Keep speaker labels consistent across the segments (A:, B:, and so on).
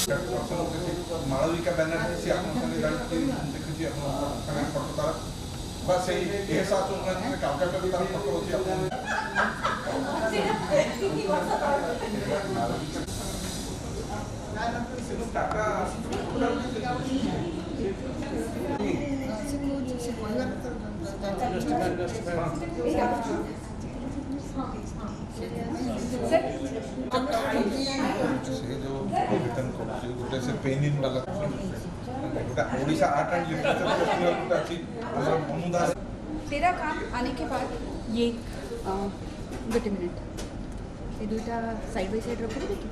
A: ମାଳବିକା ବ୍ୟାନର୍ଜୀ ସେ ଆପଣଙ୍କ ସାଙ୍ଗେ ଯାଇକି ଦେଖିଛି ଆପଣଙ୍କ ସାଙ୍ଗେ ଫଟୋ ତାର ବା ସେଇ ଏହସାସ ଉନ୍ନତି କାଲକାଟାରେ ତାର ଫଟୋ ଅଛି ଆପଣ गोटे से पेनिन वाला गोटे Odisha art and literature festival गोटे अछि हमर अनुदान
B: तेरा काम आने के बाद ये गोटे मिनट ये दुटा साइड बाय साइड रखो देखिए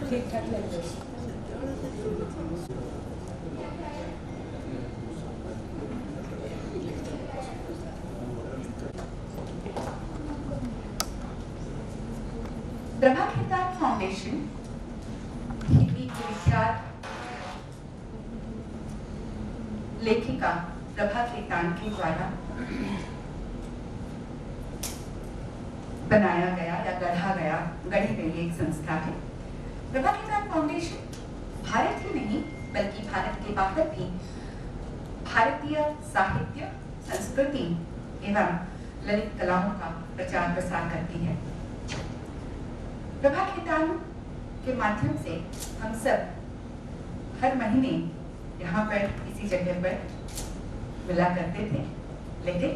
B: ठीक ठाक लगे
C: प्रभा खेतान फाउंडेशन हिंदी की विख्यात लेखिका प्रभा खेतान के द्वारा बनाया गया या गढ़ी गई एक संस्था है। प्रभा खेतान फाउंडेशन भारत ही नहीं बल्कि भारत के बाहर भी भारतीय साहित्य, संस्कृति एवं ललित कलाओं का प्रचार प्रसार करती है। प्रभा खेतान के माध्यम से हम सब हर महीने यहाँ पर इसी जगह पर मिला करते थे, लेकिन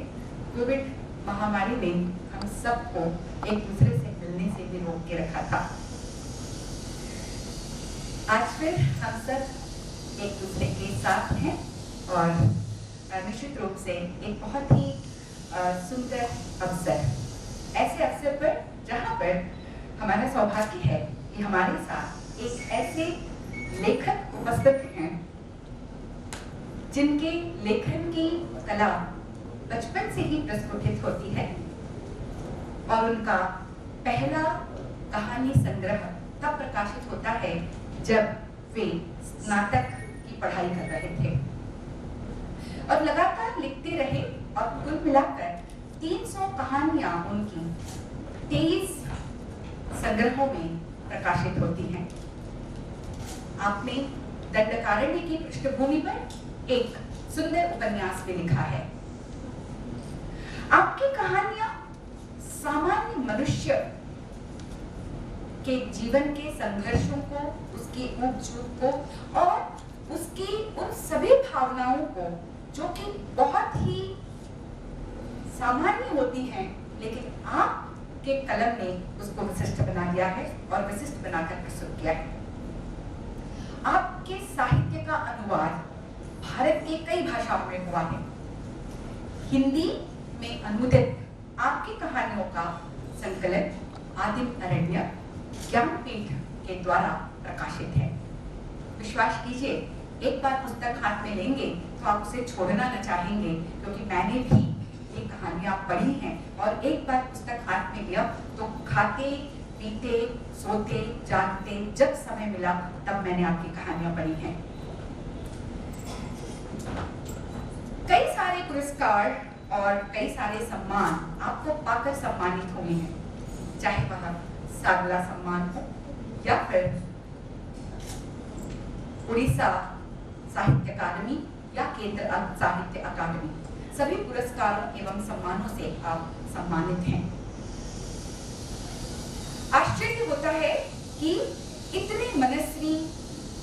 C: कोविड महामारी ने हम सबको एक दूसरे से मिलने से भी रोक के रखा था। आज फिर हम सब एक दूसरे के साथ हैं और निश्चित रूप से एक बहुत ही सुंदर अवसर, ऐसे अवसर पर जहाँ पर हमारा सौभाग्य है कि हमारे साथ एक ऐसे लेखक उपस्थित हैं जिनके लेखन की कला बचपन से ही प्रस्फुटित होती है और उनका पहला कहानी संग्रह तब प्रकाशित होता है जब वे स्नातक की पढ़ाई कर रहे थे और लगातार लिखते रहे और कुल मिलाकर 300 कहानियां उनकी 23 संग्रहों में प्रकाशित होती हैं। आपने दंडकारण्य की पृष्ठभूमि पर एक सुंदर उपन्यास भी लिखा है। आपकी कहानियां सामान्य मनुष्य के जीवन के संघर्षों को, उसकी ऊब चूब को और उसकी उन सभी भावनाओं को जो कि बहुत ही सामान्य होती हैं, लेकिन आपके कलम ने उसको विशिष्ट बना दिया है और विशिष्ट बनाकर प्रस्तुत किया है। आपके साहित्य का अनुवाद भारत के कई भाषाओं में हुआ है। हिंदी में अनुदित आपकी कहानियों का संकलन आदिम अरण्य ज्ञानपीठ के द्वारा प्रकाशित है। विश्वास कीजिए, एक बार पुस्तक हाथ में लेंगे तो आप उसे छोड़ना न चाहेंगे, क्योंकि मैंने भी ये कहानियां पढ़ी हैं और एक बार पुस्तक हाथ में लिया तो खाते पीते सोते जागते जब समय मिला तब मैंने आपकी कहानियां पढ़ी हैं। कई सारे पुरस्कार और कई सारे सम्मान आपको पाकर सम्मानित हुए हैं, चाहे वह सागला सम्मान हो, या फिर उड़ीसा साहित्य अकादमी या केंद्र साहित्य अकादमी, सभी पुरस्कारों एवं सम्मानों से आप सम्मानित हैं। आश्चर्य होता है कि इतने मनस्वी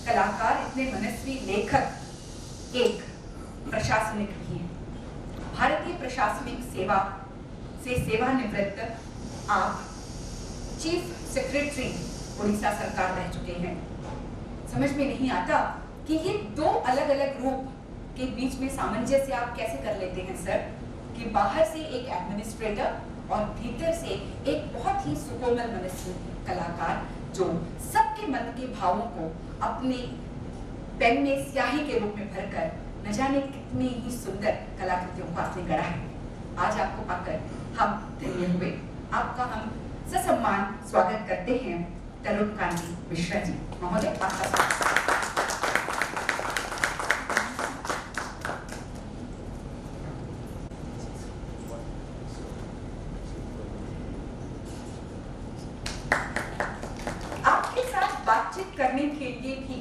C: कलाकार, इतने मनस्वी लेखक एक प्रशासनिक भी हैं। भारतीय प्रशासनिक सेवा से सेवानिवृत्त आप चीफ सेक्रेटरी उड़ीसा सरकार रह चुके हैं। समझ में नहीं आता कि ये दो अलग अलग रूप के बीच में सामंजस्य आप कैसे कर लेते हैं सर, कि बाहर से एक एडमिनिस्ट्रेटर और भीतर से एक बहुत ही सुकोमल मनस्वी कलाकार जो सबके मन के भावों को अपने पेन में स्याही के रूप में भरकर न जाने कितनी ही सुंदर कलाकृतियों को आपने गढ़ा है। आज आपको पाकर हम धन्य हुए। आपका हम ससम्मान स्वागत करते हैं तरुणकांति मिश्रा जी। महोदय, आपका स्वागत। आपके साथ बातचीत करने के लिए भी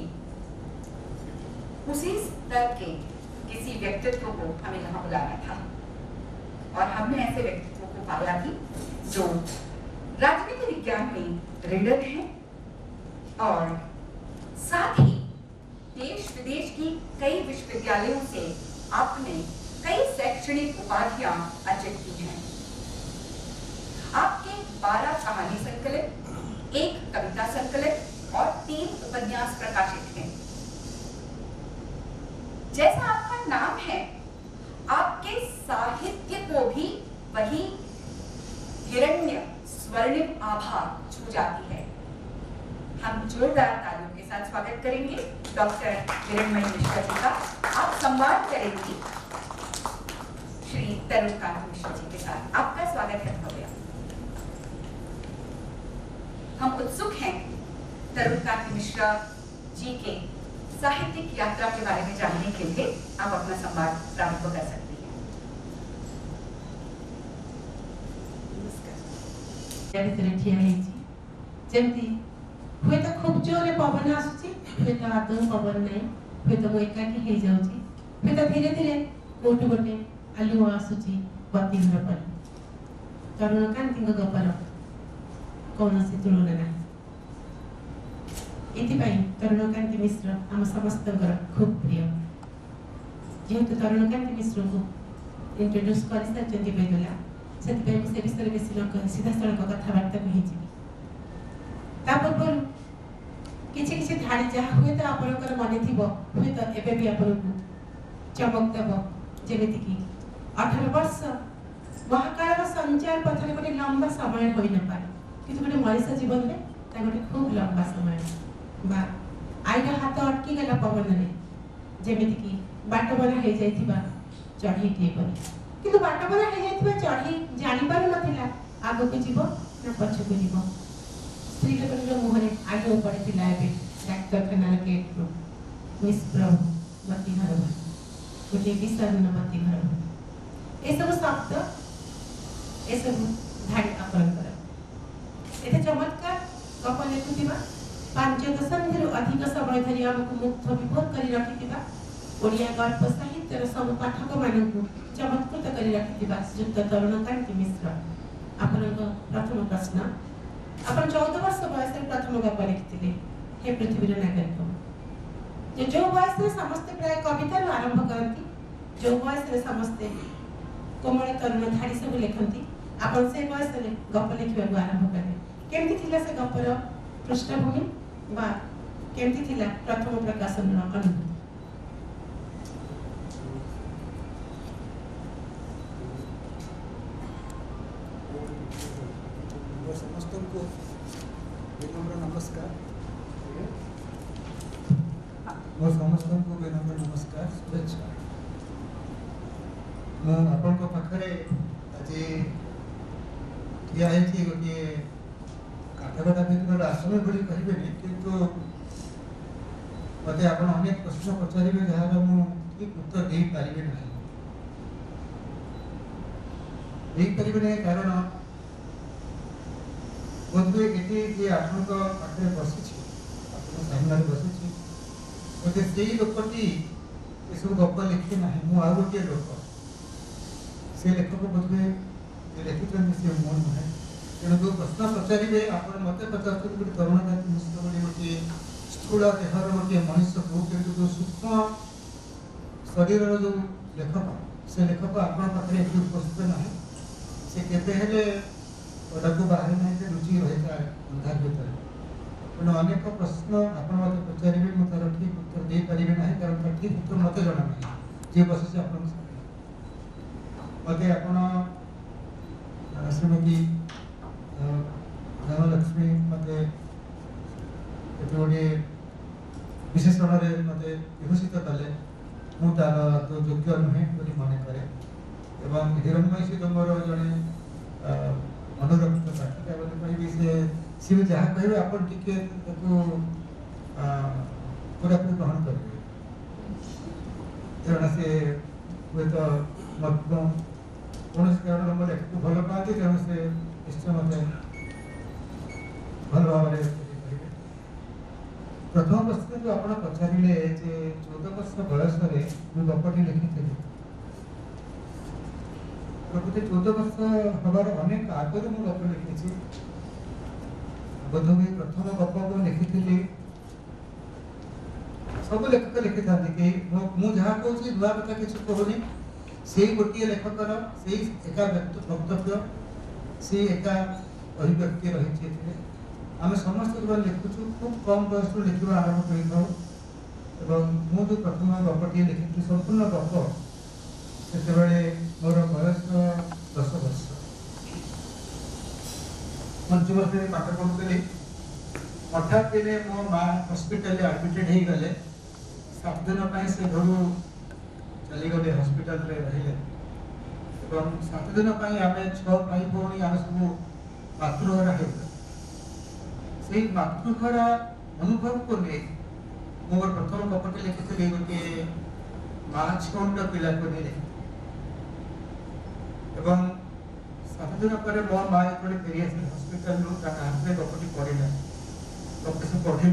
C: उसी स्तर के किसी व्यक्तित्व को हमें यहाँ बुलाना था और हमने ऐसे व्यक्तित्व को पाया भी जो राजनीति विज्ञान में रीडर हैं और साथ ही देश विदेश की कई विश्वविद्यालयों से आपने कई शैक्षणिक उपाधियां अर्जित की हैं। आपके 12 कहानी संकलित, 1 कविता संकलित और 3 उपन्यास प्रकाशित हैं। जैसा आपका नाम है, आपके साहित्य को भी वही हिरण्य स्वर्णिम आभा छू जाती है। हम जोरदार तालियों के साथ स्वागत करेंगे डॉक्टर हिरणमयी मिश्रा जी का। आप संवाद करेंगी श्री तरुणकांति मिश्रा जी के साथ। आपका स्वागत है भव्या। हम उत्सुक हैं तरुणकांति मिश्रा जी के साहित्यिक यात्रा के बारे में जानने के लिए। आप अपना संवाद प्रारंभ कर सकती हैं।
D: जमती हुए तो खूब जोरे पवन आसुची, हुए तो आदौ पवन नहीं, हुए तो एकाठी हे जाउची, हुए तो धीरे धीरे कोटु गोटे आलु आसुची बत्ती घर पर। तरुणकांति गपर कौनसी तुलना नहीं। इतिपाई तरुणकांति मिश्र आम समस्त खूब प्रिय। जेहेतु तरुणकांति मिश्र को इंट्रोड्यूस कर सारी बेदला से विषय बेसी न सीधा सड़क कथबार्ता कही किसी किसी धाड़ी जहाँ हुए तो आपनकर मन थी हुए तो एबे भी आपन को चमक देव जेमिति कि 18 वर्ष महाकाल संचार पथरे गोटे लंबा समय हो न पाए किंतु गोटे मनुष्य जीवन में गोटे खूब लंबा समय बा आईटा हाथ अटकी गला पवन ने जेमिति कि बाट बना हो जाइथिबा चढ़ी टे परी किंतु बाट बना हो जाइथिबा चढ़ी जानि पार नथिला आगो को जीवो ना पछ को जीवो। स्त्री लोकन मुहरे आगे पड़िथिला एबे डाक्तरखाना गेट रो निष्प्रभ बत्ती घर गोटे विषाण बत्ती घर ए सब शब्द ए सब धाड़ी आपनकर एते चमत्कार गप लेखुथिबा 5 दशंधिरु अधिक समय धरि हमकु मुग्ध विभोर करी रखिथिबा ओडिया गल्प साहित्यर सब पाठक मानकु चमत्कृत करी रखिथिबा श्रीयुक्त तरुणकांति मिश्र। आपनक प्रथम प्रश्न, अपन 14 वर्ष बयस प्रथम गप लिखिथिले हे पृथ्वीर नागरिक। जो बयस समस्त प्राय कविता आरंभ करती, जो बयस समस्त कोमल तरुण धाड़ी सब लिखती, अपन से बयस गप लिखिबा आरंभ कले। केमती थिला से गपर पृष्ठभूमि बा केमती थिला प्रथम प्रकाशन अनुभूति?
E: समस्त को विनम्र नमस्कार। समस्त को विनम्र नमस्कार, शुभेच्छा। आपण को पाखरे आज ठिया है गोटे काठगढ़ा भितर आसन बोली कहे किंतु मत आप अनेक प्रश्न पचारे जार मु ठीक उत्तर दे पारे ना कारण बोधे ये आपण पाखे बसी आप सामने बसी बोधे से लोकटी ये सब गप लिखी ना मुझे गोटे लोक से लेखक बोधे लिखिं सी मो नुहे तेणु जो प्रश्न पचारे आप मत पचार गोटे तरुण जाति मिश्र गोटे स्थूल देहर गोटे मनुष्य को किंतु जो सूक्ष्म शरीर जो लेखक से लेखक आपण पाखे उपस्थित ना से केते पदाक बाहर ना रुचि रही है अंधार भर तेणु अनेक प्रश्न आप मत पचारे मुझे तार ठीक उत्तर दे पारि ना कारण तार ठीक उत्तर मत जना ना जी बस आप मत आप श्रीमती धनलक्ष्मी मत गोटे विशेषण मत विभूषित कले मुझार तो योग्य नुहे बोली मन करे एवं हिरण्मयी सिदम्बर जड़े अनुरक्षित पाठिका बोली कह सी जहाँ कहे आप पूरापूरी ग्रहण करेंगे तेणु से हे तो कौन कारण मोर लेख भल पाती तेणु से निश्चय मत भल भाव प्रथम प्रश्न जो आप पचारे 14 वर्ष बयस गपटी लिखी प्रकृति 14 वर्ष हबार अनेक आगे मुझे गप लिखी बोधहुए प्रथम गप को लिखी सब लेखक लिखि था कि मुझे जहाँ कहूँ नुआ कथा किसी कहूनी से गोटे लेखकर से एका वक्तव्य से एका अभिव्यक्ति रही आम समस्त जो लिखुचु खूब कम बयस लिखा आरंभ कर मु जो प्रथम गपटी लिखी संपूर्ण गप से मोर बयस 10 वर्ष पंचम श्रेणी पाठ पढ़ुली हठात दिने मो माँ हस्पिटाल एडमिटेड हो गले 7 दिन से घर चलीगले हस्पिटाल रहिले 7 दिन आम 6 भाई भौणी आम सब मातृहरा हो से मातृहरा अनुभव को नहीं मोर प्रथम गपटे लिखी गोटे माँ छंड पिला को नहीं एवं 7 दिन पर मो माँ जो फेरी आस हस्पिटाल हाथ में गपटी पढ़ला गप से पढ़े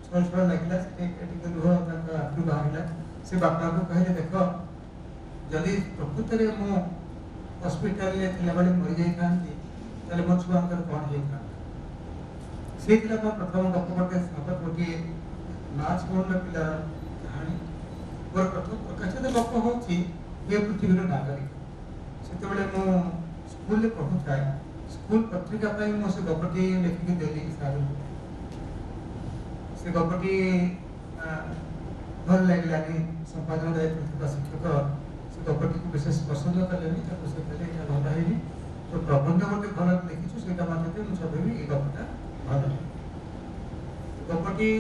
E: छल छल लगे लुह आखिर बाहर से बापा को कहले देख जदि प्रकृत में मु हस्पिटाल बेले मरी जाती मो छुआ कौन होता से मो प्रथम गपटे गोटे माँ छुण पिला कहानी मोर प्रथम प्रकाशित गप हूँ ये पृथ्वीर नागरिक से स्कूल पढ़ुए स्कूल पत्रिका से गपटी लिखिक देली सार से गपटी भल लगे संपादन दायित्व शिक्षक से गपटी को विशेष पसंद कले से कहले भल है तो प्रबंध गोटे भल लिखी से मुझे भी ये गपटा भल गपटी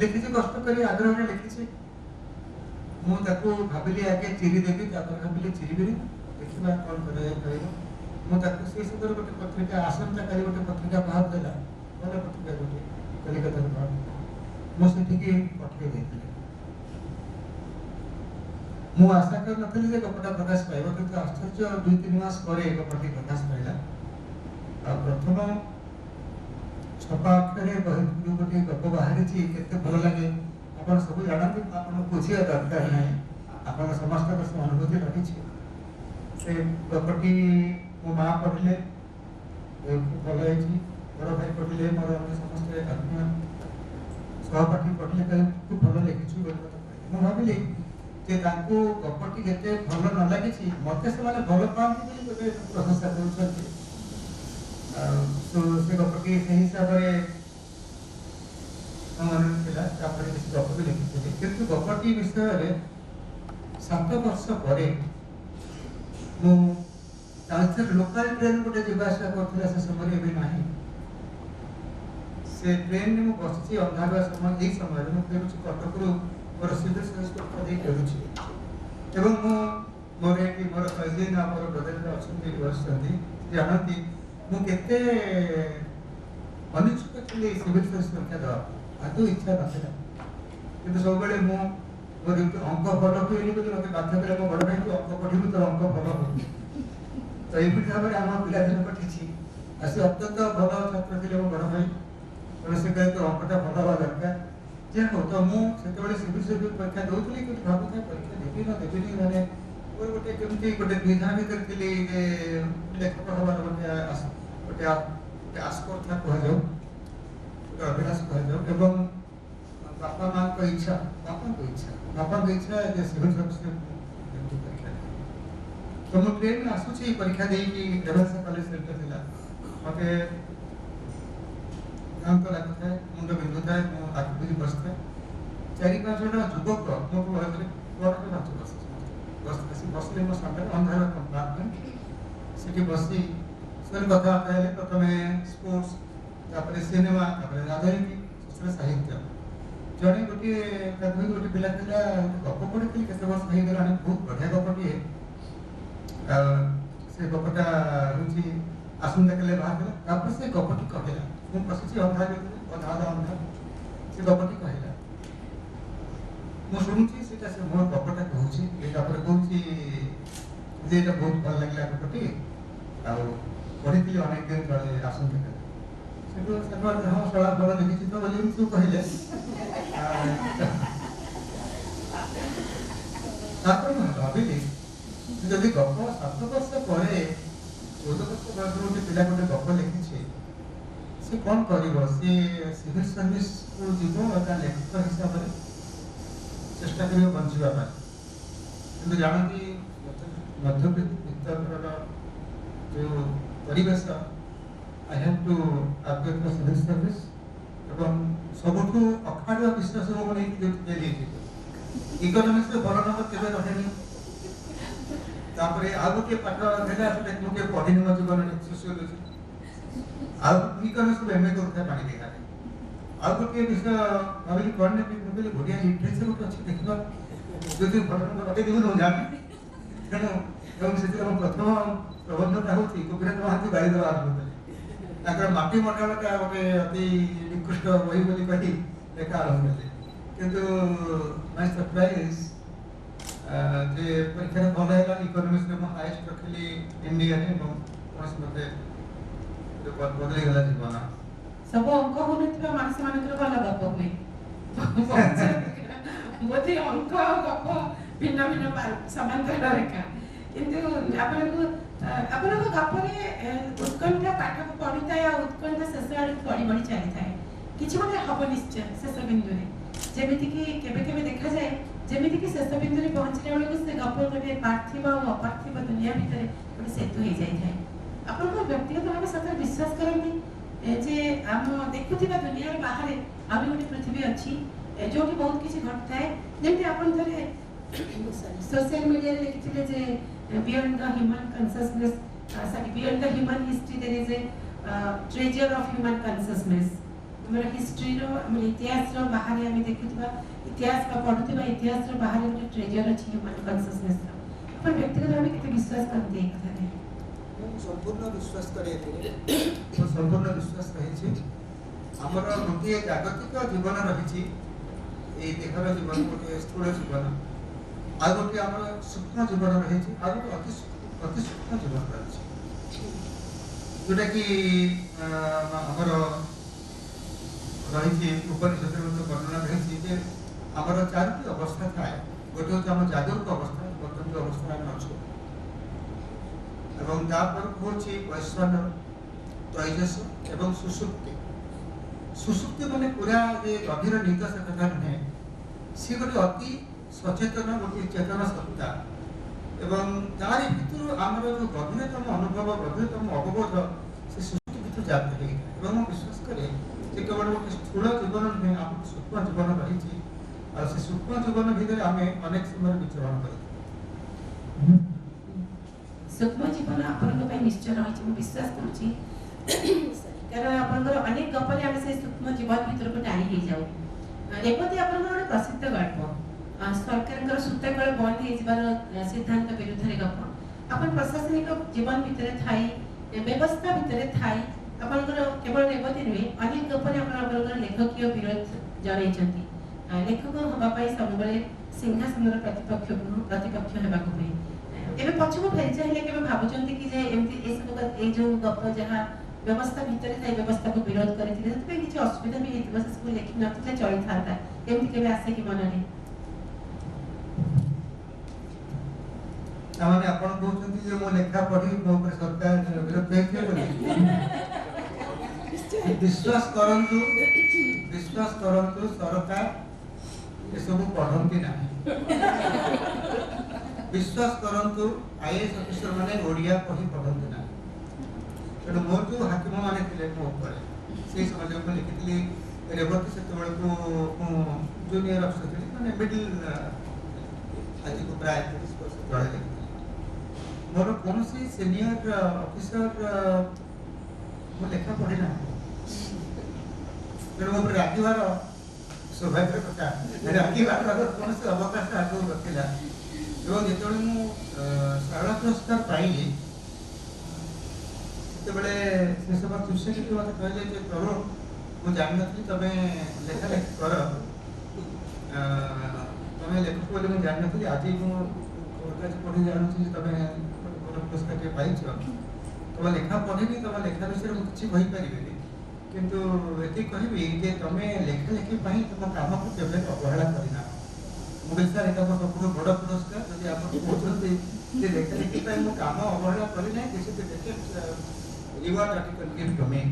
E: लिखी कष्ट कर आग्रह लिखी मुझे भाविली आगे चिरीदेवी भाविली चिरीबी देखा कौन कर मुझे से समय गोटे पत्रिका आसंताकाली गोटे पत्रिका बाहर देला भल पत्रिका गोटे कलिकता मुझे पठे मु आशा कर नी गपटा प्रकाश पाइब कि आश्चर्य 2-3 मास पर गपटी प्रकाश पाइला प्रथम छपा अक्षर गोटे गप बाहरी के भल लगे आप सब जानते आप बुझा दरकार ना आप समस्त अनुभूति रही से गपटी मो माँ पढ़ले भल बड़ भाई पढ़ले मोर समस्त आत्मीय सहपाठी पढ़ले कहे खूब भल लिखी मुझे भाविली जे गपटी जिते भल न लगी मत से भल पाती गोटे प्रशंसा कर से गपटी से हिसाब से किसी गप भी लिखी किंतु गपटी विषय 7 वर्ष पर लोकल ट्रेन गोटे जावासा कर से समय भी ना से ट्रेन में बसी अंधार समय यही समय मुझे कटक मोर सिविल सर्विस परीक्षा एवं मोर ये मोर कजिन मोर ब्रदर अच्छा बस जानती मुझे अनिच्छुक थी सिविल सर्विस परीक्षा देवा आदौ इच्छा ना कि सब मोर अंक भल हुए मत बाध्य कले मो बड़ भाई अंक पढ़ी तो अंक भल हो तो ये भाव में आम पिलादिन कटिଛି आ से अत्यंत भल छात्र थे मो बड़ भाई तेणु से कहे तो अंकटा भल हवा दरकार जे हो तो मुझे सिविल सर्विस परीक्षा दूसरी कि भावुँ परीक्षा देवी ना देवी मैंने गोटे केमती गोटे द्विधा भर थी लेखक हमार गोटे आस्पर्धा कहुँ गोटे अभिलाष कहुँ बापा माँ को इच्छा बापा इच्छा जे सिविल सर्विस परीक्षा तो मुझे ट्रेन में आसूची परीक्षा देकी रेभेन्सा कॉलेज सेंटर था मत क्लांत लगु था मुंड बिंधु था आखि बसता 4-5 जन युवक मो बस बसले मो सामने अंधार कंपार्टमेंट से बसी से कथबार्ता है प्रथम स्पोर्ट्स सिनेमा राजनीति साहित्य जड़े गोटे गोटे पिला गप पढ़ी केत वर्ष हो गला बहुत बढ़िया गपटे से गपटा हूँ आसंता काले बाहर से गपटी कहला मुझे पशिची अंधार अधा अंधार से गपटी कहला मुझे शुणुची से मोर गपटा कहूँ कहूँ जे बहुत भल लगे गपटी पढ़ी अनेक दिन तले आसंता काले हाँ शला फल देखी तो बोली तू कहले भाविली जदि गप 7 वर्ष पर 14 वर्ष बयस गोटे पिला गोटे गप लिखी से कौन कर सिविल सर्विस को जीव लेखक हिसाब से चेष्टा कर बचापी कि जानती मध्यवित्त जो परिवेश I have to apply for civil service एवं सबुठ अखाड़ विश्वास को नहीं इकोनॉमिक्स भल नंबर केवे रहे तापर आ गोटे पाठ देला से मुझे पढ़ी मो जीवन सोशियोलॉजी आ इकोनॉमिक्स एमए करता पानी देखा आ गोटे विषय भाविली कौन ने बोले बढ़िया लिटरेचर गोटे अच्छी देखा जो भल नंबर रखे देव जाने तेणु से प्रथम प्रबंधटा हूँ गोपीनाथ महांती गाड़ी देवा आरम्भ कले माटी मंडलटा गोटे अति निकृष्ट बही बोली कही लेखा आरम्भ कले किंतु माय सरप्राइज जे परीक्षा भल है इकोनॉमिक्स में हाईएस्ट रखिली इंडिया ने कौन मते बदली गला जीवन
D: सब अंक होनुथिबा मानस मानकर भल गप हुए बोधे अंक गप भिन्न भिन्न समांतर रेखा किंतु आपन गपरे उत्कंठा पाठ को पढ़िता या उत्कंठा शेष आड़ बढ़ी बढ़ी चली थाए किछि गोटे हब निश्चय शेष बिंदु रे जेमिति कि केबे केबे देखा जाए जेमिति कि शेष बिंदु रे पहुंचले बेलू से गप गोटे पार्थिव और अपार्थिव दुनिया भितर गोटे सेतु हो जाए आपन को व्यक्तिगत भाव सत विश्वास करनी जे आम देखुथिबा दुनिया बाहर आम गोटे पृथ्वी अच्छी जो बहुत किसी घटता है जेमती आपन थरे सोशल मीडिया रे लिखिथिले जे beyond the human consciousness beyond the human history there is a treasure of human consciousness हमर हिस्ट्री रो हमर इतिहास रो बाहर हम देखुथिबा इतिहास का पढुथिबा इतिहास रो बाहर गोटे ट्रेजर अछि ह्यूमन कॉन्शियसनेस रो अपन व्यक्तिगत भाव केते विश्वास करते एक कथा
E: संपूर्ण विश्वास करे संपूर्ण विश्वास रही आमर गोटे जागतिक जीवन रही देहर जीवन गोटे स्थूल जीवन आ गोटे आम सूक्ष्म जीवन रही आ गोटे अति सूक्ष्म जीवन रही जोटा कि आमर रही उपनिषद वर्णना रही आमर 4टी अवस्था थाए गोटे हूँ आम जागरूक अवस्था बर्तमान अवस्था आम अच्छे एवं तापर हूँ वैश्वान त्रैजस एवं सुसुप्ति सुसुप्ति माने पूरा जे गभीर निद से कथा नुहे सी गोटे अति सचेतन गोटे चेतन सत्ता एवं तारी भितर आमर जो गभीरतम अनुभव गभीरतम अवबोध से सुसुप्ति भितर जात है एवं विश्वास करे जे केवल गोटे स्थूल जीवन नुहे आम सूक्ष्म जीवन रही और से सूक्ष्म जीवन भितर आम अनेक समय विचरण कर
D: सूक्ष्म जीवन आपन निश्चय रही विश्वास करुँची कारण आपन अनेक गपले आम से सूक्ष्म जीवन भीतर को टाणी हो जाऊ रेवती आपन गोटे प्रसिद्ध गल्प सरकार सूतकल बंद हो सिद्धांत विरुद्ध गप आपन प्रशासनिक जीवन भितर थाई व्यवस्था भितर थाई आपन केवल रेवती नुहे अनेक गपले आपन लेखकीय विरोध जन लेखक हवा सब सिंहासन प्रतिपक्ष होगा हुए एबे पछको फेरि चाहिले केबे भाबुचंती कि जे एमती ए सब ए जो गप जहाँ व्यवस्था भितर थाई व्यवस्था को विरोध करथिले तबे किछि असुविधा भी हेतु बस सब लेखि नथिले चली थांता एमती केबे आसे कि मनरे
E: तामाने आपण कहउछंती जे मो लेखा पढी मो ऊपर सरकार विरोध करथिले बोली विश्वास करंतु सरकार ए सब पढंती ना विश्वास करंतु आईएएस ऑफिसर माने ओडिया पढी पढंती ना तेणु मोर जो हाकिम माने थिले मो ऊपर से समय को लिखितली रेवती सेतबेल को जूनियर अफसर थिले माने मिडिल आज को प्राय 30 वर्ष तळे लिखितली मोर कोनसी सीनियर ऑफिसर मो लेखा पढी ना तेणु मोर राखिवार सौभाग्य कथा राखिवार कोनसी अवकाश आगो रखिला जो जेतबेले मु सरला पुरस्कार पाइली सेतबेले से सब तुसे कि मते कहले जे तरुण मु जानि नथि तबे लेखा लेख कर तबे लेखक बोले मु जानि नथि आज मु कागज पढि जानु छी तबे पुरस्कार के पाइछ तबे लेखा पढिबी तबे लेखा विषय मु किछि कहि परिबेनी किंतु एति कहबी जे तमे लेखा लेखि पई तम काम को केबे अवहेला करिना मुझे सर एक सबुठ बड़ पुरस्कार जब आप कहते जे लेखा लेखि पई मु काम अवहेला करि नै किछि देखे reward article give to me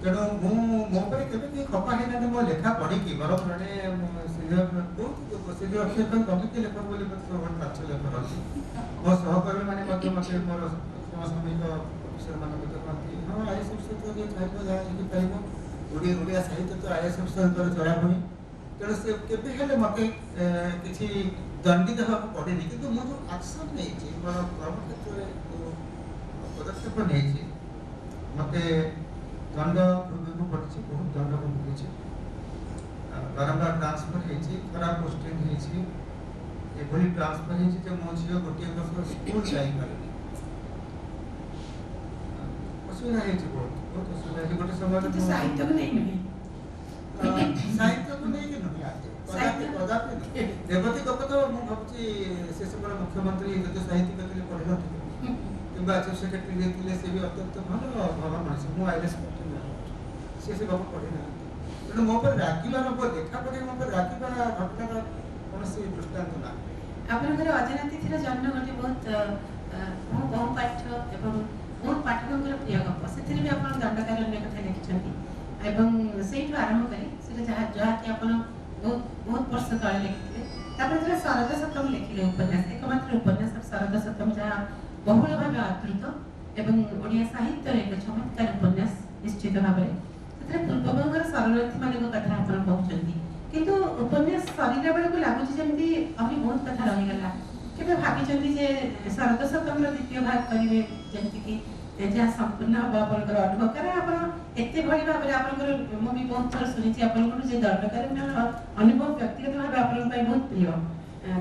E: तेणु मु मो पर केबे कि खपा है ना मो लेखा पढी कि बड़ जने सीनियर बहुत सीनियर अफसर पर कमिटी लेखक बोली मत सब पाछ लेखक अछि मो सहकर्मी माने मते मोर समसामयिक अफसर माने मते कहती हां आईएएस अफसर तो जे चाहबो जा लिखि पाइबो ओडिया साहित्य तो आईएएस अफसर पर चला होई तेणु से केबे हेले मते किछि दंडित होगा पड़ेनि किंतु मु जो एक्शन नै छी मोर कर्म क्षेत्र रे पदक्षेप नै छी मते दंड भोगू पड़छि बहुत दंड भोगू छी बारंबार ट्रांसफर हे छी खराब पोस्टिंग हे छी एभली ट्रांसफर हे छी जे मो झियो गोटे वर्ष स्कूल जाई पारेनि असुविधा हे छी बहुत असुविधा हे गोटे समय
D: तो साहित्य को नहीं मिले
E: साहित्य को नहीं कि नहीं आते कदापि रेवती गप तो मु भाबुची से सब मुख्यमंत्री जो साहित्यिक थे पढ़ी नथिले किंबा चीफ सेक्रेटरी थे से भी अत्यंत भल भगवान मानस मु आईएएस से गप पढ़ी ना तेणु मो पर राखिबार देखा पड़े मो पर राखिबार घटना कौन से दृष्टांत ना
D: आपनकर अजनातिथिर जन्म गोटे बहुत बहु पाठ्य एवं बहुत पाठकଙ୍କର प्रिय गप ସେଥିରେ ବି ଆପଣ ଦଣ୍ଡକାରण्ୟ କଥା ଲେଖିଛନ୍ତି ଏବଂ ସେଇଠୁ ଆରମ୍ଭ କରି ସେଟା ଯାହାକି ଆପଣ बहुत वर्ष तले लिखिले तापर जरा सरद सतम लिखिले उपन्यास एकमात्र उपन्यास सरद सतम जहाँ बहुल भाव आदृत एवं ओडिया साहित्य एक चमत्कार उपन्यास निश्चित भाव में पूर्वबंगर शरणार्थी मान कथा आप कहते किंतु उपन्यास सरिला बेल को लगुच जमी अभी बहुत कथा रहीगला केबे भाभी जे शरद सतम द्वितीय भाग करेंगे जमीक जहाँ संपूर्ण हम आपंकर अनुभव कारण आप एते भली भाव में आपंकर मु भी बहुत थर सुनी आपंकर जे दंडकारण अनुभव व्यक्तिगत भाव आप बहुत प्रिय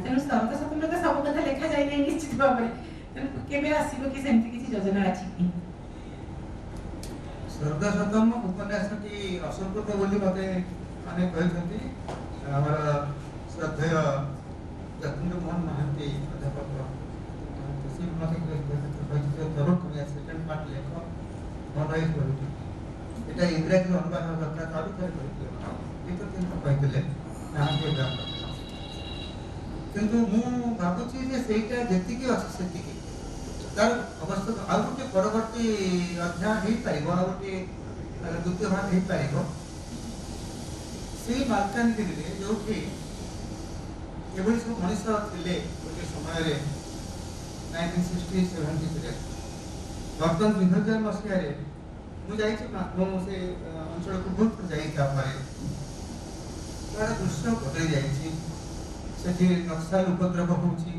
D: तेणु शरद सतम तो सब कथा लिखा जाए नहीं निश्चित भाव में तेणु केबे आसीबो कि सेमती किसी योजना अछि कि
E: शरद सतम उपन्यासटी असंपूर्ण बोली मते माने कहछंती हमर श्रद्धेय जतिन्द्र मोहन महांती अध्यापक से मते कहछंती जरूर तुम्हें सेकंड पार्ट लेखो मनोइज बोली एटा इंग्रजी अनुवाद दरकार ताबी कर कहले ये तो तीन कहले ना के ग्राम किंतु मु भाबुची जे सेटा जेति की अछि सेति की तार अवस्था आ गोटे परवर्ती अध्याय हे पाइबो आ गोटे द्वितीय भाग हे पाइबो से मालकानगिरी रे जोठी एभली सब मनुष्य थिले गोटे समय रे 1960 70 रे वर्तमान 2000 मसिया रे मु जाई छी मु से अंचल को बहुत जाई था पारे तार दृश्य बदल जाई छी सेठी नक्सल उपद्रव होउची